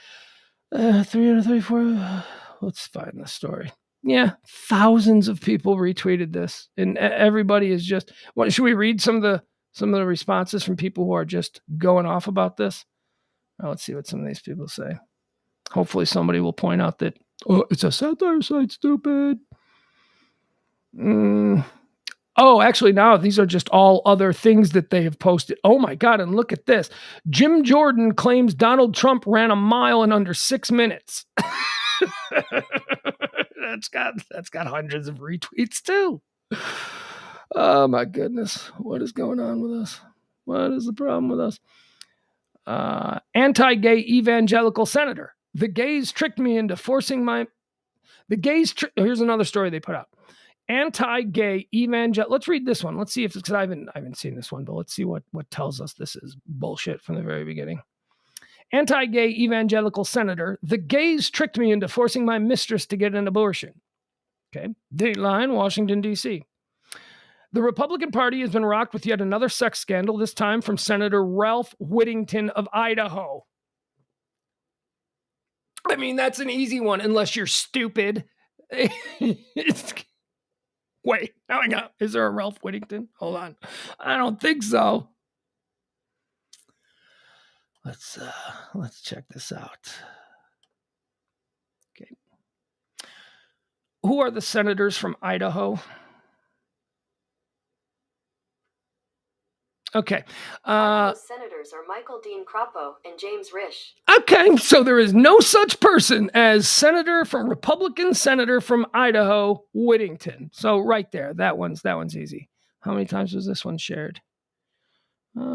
334. Let's find the story. Yeah, thousands of people retweeted this, and everybody is just. Should we read some of the responses from people who are just going off about this? Let's see what some of these people say. Hopefully, somebody will point out that it's a satire site, stupid. Oh, actually, now these are just all other things that they have posted. Oh my God, and look at this. Jim Jordan claims Donald Trump ran a mile in under 6 minutes. That's got hundreds of retweets too. Oh my goodness. What is going on with us? What is the problem with us? Anti-gay evangelical senator. The gays tricked me into forcing my... Here's another story they put out. Anti-gay evangelical. Let's read this one. Let's see if it's, because I haven't seen this one, but let's see what tells us this is bullshit from the very beginning. Anti-gay evangelical senator. The gays tricked me into forcing my mistress to get an abortion. Okay. Dateline, Washington, D.C. The Republican Party has been rocked with yet another sex scandal, this time from Senator Ralph Whittington of Idaho. I mean, that's an easy one, unless you're stupid. Wait, hang on. Is there a Ralph Whittington? Hold on. I don't think so. Let's check this out. Okay. Who are the senators from Idaho? Okay. Senators are Michael Dean Crapo and James Risch. Okay, so there is no such person as Republican senator from Idaho, Whittington. So right there, that one's easy. How many times was this one shared?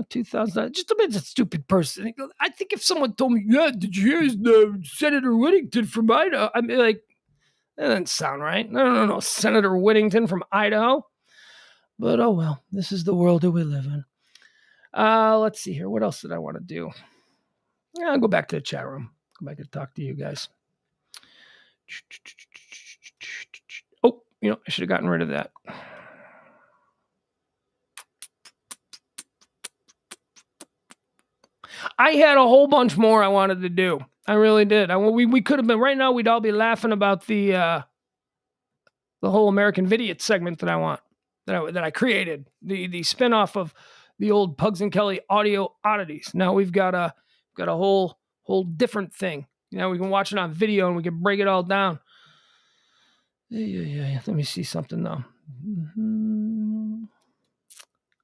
2,000. Just a bit of a stupid person. I think if someone told me, yeah, did you hear the Senator Whittington from Idaho? I'd be like, that doesn't sound right. No, Senator Whittington from Idaho. But oh well, this is the world that we live in. Let's see here. What else did I want to do? Yeah, I'll go back to the chat room. Go back and talk to you guys. Oh, I should have gotten rid of that. I had a whole bunch more I wanted to do. I really did. We could have been right now. We'd all be laughing about the whole American Vidiot segment that I created, the spinoff of the old Pugs and Kelly audio oddities. Now we've got a whole different thing. We can watch it on video and we can break it all down. Yeah. Let me see something though.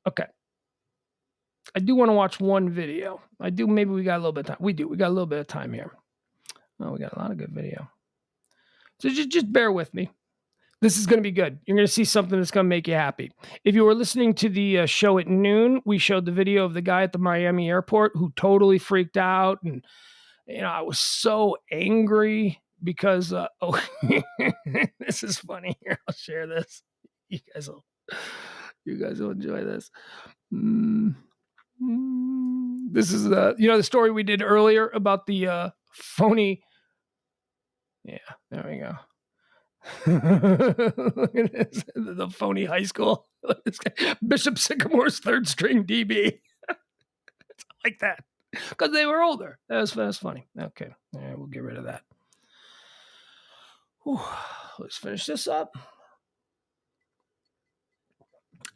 Okay. I do want to watch one video. I do. Maybe we got a little bit of time. We do. We got a little bit of time here. Oh, we got a lot of good video. So just bear with me. This is going to be good. You're going to see something that's going to make you happy. If you were listening to the show at noon, we showed the video of the guy at the Miami airport who totally freaked out. And, I was so angry because, this is funny. Here, I'll share this. You guys will enjoy this. This is the story we did earlier about the phony. Yeah, there we go. Look at this, the phony high school. Bishop Sycamore's third string DB. It's like that because they were older. That was funny. Okay, all right, we'll get rid of that. Whew. Let's finish this up.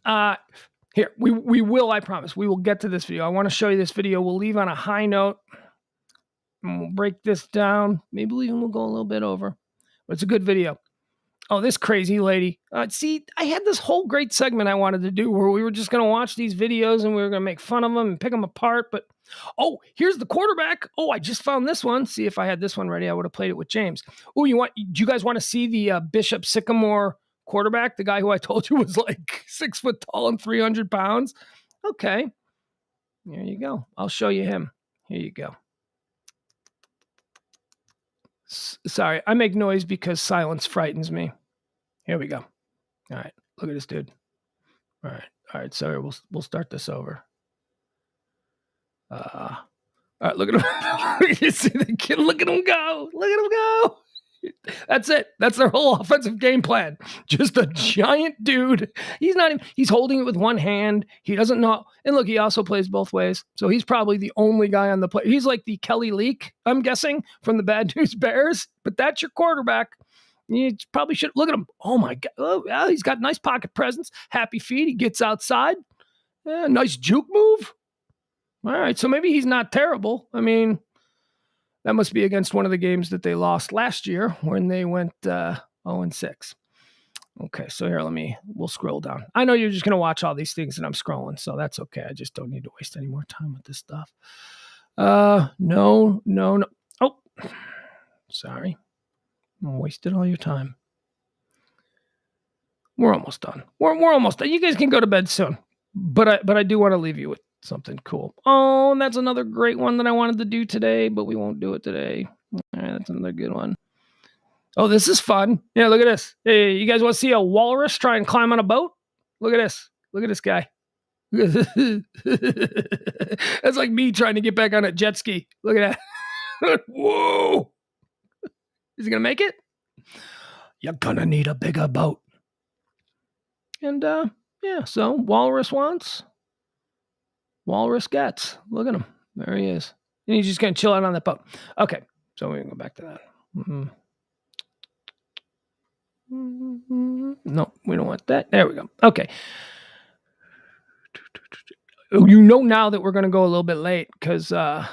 Here, we will, I promise, we will get to this video. I want to show you this video. We'll leave on a high note. And we'll break this down. Maybe even we'll go a little bit over. But it's a good video. Oh, this crazy lady. See, I had this whole great segment I wanted to do where we were just going to watch these videos and we were going to make fun of them and pick them apart. But, oh, here's the quarterback. Oh, I just found this one. See, if I had this one ready, I would have played it with James. Oh, do you guys want to see the Bishop Sycamore quarterback? The guy who I told you was like 6 foot tall and 300 pounds. Okay. There you go. I'll show you him. Here you go. Sorry, I make noise because silence frightens me. Here we go. All right, look at this dude. All right. Sorry, we'll start this over. All right, look at him. You see the kid? Look at him go! Look at him go! That's it. That's their whole offensive game plan. Just a giant dude. He's holding it with one hand. He doesn't know. And look, he also plays both ways. So he's probably the only guy on the play. He's like the Kelly Leak, I'm guessing, from the Bad News Bears. But that's your quarterback. You probably should look at him. Oh my God. Oh, yeah, he's got nice pocket presence, happy feet. He gets outside. Yeah, nice juke move. All right. So maybe he's not terrible. I mean, that must be against one of the games that they lost last year when they went 0-6. Okay, so here, we'll scroll down. I know you're just going to watch all these things and I'm scrolling, so that's okay. I just don't need to waste any more time with this stuff. No. Oh, sorry. I wasted all your time. We're almost done. We're almost done. You guys can go to bed soon, but I do want to leave you with something cool. Oh, and that's another great one that I wanted to do today, but we won't do it today. All right, that's another good one. Oh, this is fun. Yeah, look at this. Hey, you guys want to see a walrus try and climb on a boat? Look at this. Look at this guy. That's like me trying to get back on a jet ski. Look at that. Whoa. Is he going to make it? You're going to need a bigger boat. And, so walrus wants, walrus gets. Look at him. There he is. And he's just going to chill out on that boat. Okay, so we're going to go back to that. No, we don't want that. There we go. Okay. You know now that we're going to go a little bit late because, oh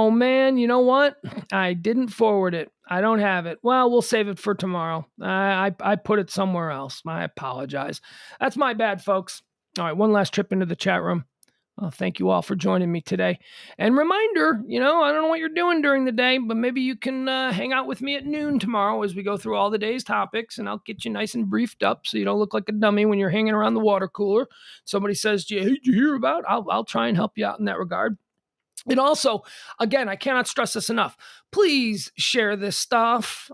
man, you know what? I didn't forward it. I don't have it. Well, we'll save it for tomorrow. I put it somewhere else. I apologize. That's my bad, folks. All right, one last trip into the chat room. Thank you all for joining me today. And reminder, I don't know what you're doing during the day, but maybe you can hang out with me at noon tomorrow as we go through all the day's topics, and I'll get you nice and briefed up so you don't look like a dummy when you're hanging around the water cooler. Somebody says, hey, did you hear about? I'll try and help you out in that regard. And also, again, I cannot stress this enough. Please share this stuff.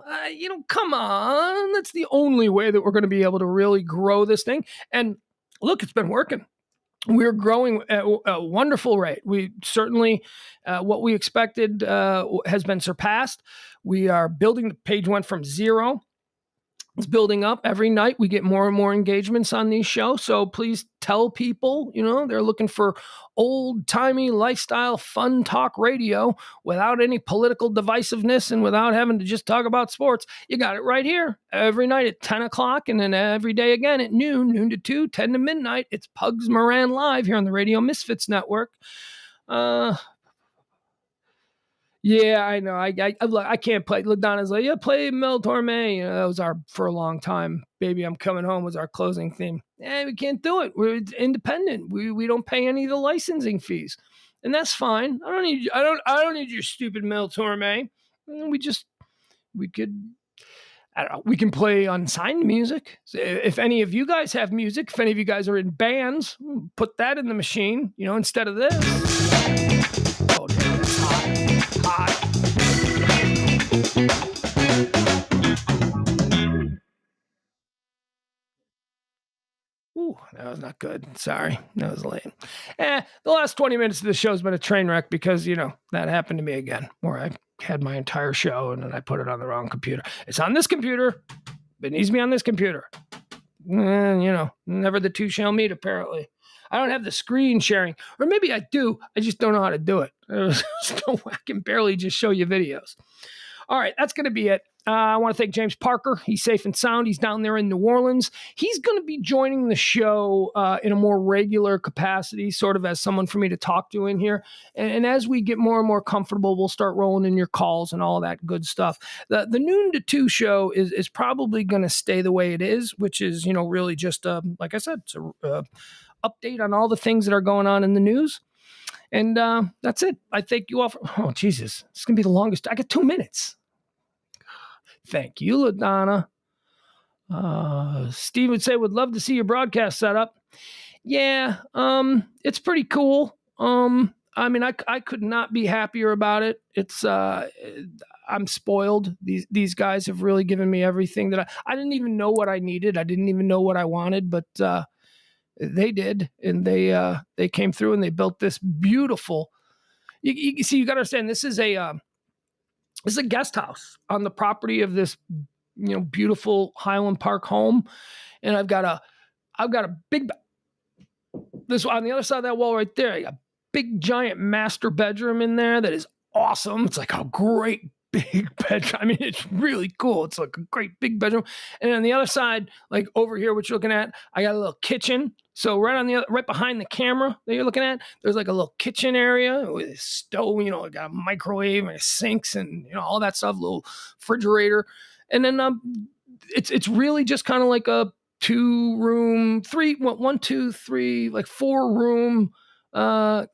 Come on. That's the only way that we're going to be able to really grow this thing. And look, it's been working. We're growing at a wonderful rate. We certainly, what we expected has been surpassed. We are building. The page went from 0. It's building up every night. We get more and more engagements on these shows. So please tell people, they're looking for old timey lifestyle, fun talk radio without any political divisiveness and without having to just talk about sports. You got it right here every night at 10 o'clock and then every day again at noon to 2, 10 to midnight. It's Pugs Moran live here on the Radio Misfits Network. Yeah, I know. I can't play. LaDonna's like, yeah, play Mel Torme. That was for a long time. Baby, I'm Coming Home was our closing theme. We can't do it. We're independent. We don't pay any of the licensing fees, and that's fine. I don't need your stupid Mel Torme. We could. I don't know. We can play unsigned music. So if any of you guys have music, if any of you guys are in bands, put that in the machine. Instead of this. Oh, damn, that's hot. Ooh, that was not good. Sorry. That was lame. The last 20 minutes of the show has been a train wreck because, that happened to me again, where I had my entire show and then I put it on the wrong computer. It's on this computer. It needs to be on this computer. And, never the two shall meet, apparently. I don't have the screen sharing, or maybe I do. I just don't know how to do it. I can barely just show you videos. All right, that's going to be it. I want to thank James Parker. He's safe and sound. He's down there in New Orleans. He's going to be joining the show in a more regular capacity, sort of as someone for me to talk to in here. And as we get more and more comfortable, we'll start rolling in your calls and all that good stuff. The noon to 2 show is probably going to stay the way it is, which is, really just, like I said, it's a update on all the things that are going on in the news. And that's it. I thank you all for, oh, Jesus, it's going to be the longest. I got 2 minutes. Thank you, LaDonna. Steve would say, would love to see your broadcast setup. Yeah, it's pretty cool. I mean, I could not be happier about it. It's I'm spoiled. These guys have really given me everything that I didn't even know what I needed. I didn't even know what I wanted, but they did, and they came through and they built this beautiful. You see, you got to understand, this is a guest house on the property of this beautiful Highland Park home, and I've got a big, this on the other side of that wall right there. I got a big giant master bedroom in there that is awesome. It's like a great big bedroom. I mean, it's really cool. It's like a great big bedroom. And on the other side, like over here, what you're looking at, I got a little kitchen. So right behind the camera that you're looking at, there's like a little kitchen area with a stove, I got a microwave and sinks and all that stuff, little refrigerator. And then it's really just kind of like a 2-room, 4-room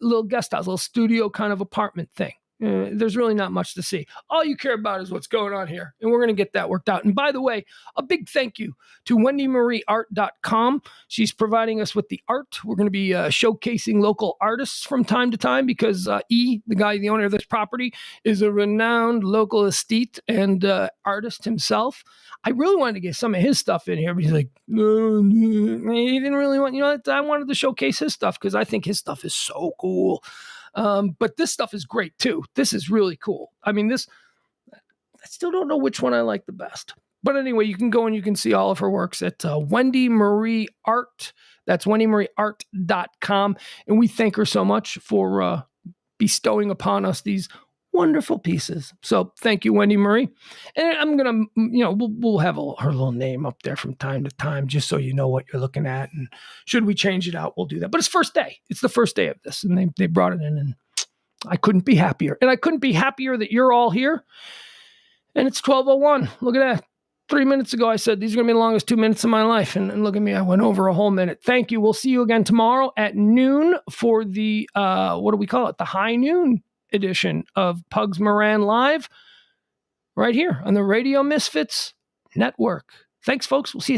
little guest house, little studio kind of apartment thing. There's really not much to see. All you care about is what's going on here, and we're going to get that worked out. And by the way, a big thank you to WendyMarieArt.com. She's providing us with the art. We're going to be showcasing local artists from time to time because the owner of this property, is a renowned local aesthete and artist himself. I really wanted to get some of his stuff in here, but he's like, no, he didn't really want, I wanted to showcase his stuff because I think his stuff is so cool. But this stuff is great too. This is really cool. I mean, I still don't know which one I like the best. But anyway, you can go and you can see all of her works at Wendy Marie Art. That's WendyMarieArt.com. And we thank her so much for bestowing upon us these wonderful pieces. So thank you, Wendy Marie. And I'm going to, we'll have her little name up there from time to time, just so you know what you're looking at. And should we change it out, we'll do that. But it's first day. It's the first day of this. And they brought it in, and I couldn't be happier. And I couldn't be happier that you're all here. And it's 12:01. Look at that. 3 minutes ago, I said, these are going to be the longest 2 minutes of my life. And look at me. I went over a whole minute. Thank you. We'll see you again tomorrow at noon for the, what do we call it? The high noon edition of Pugs Moran Live right here on the Radio Misfits Network. Thanks, folks. We'll see you tomorrow.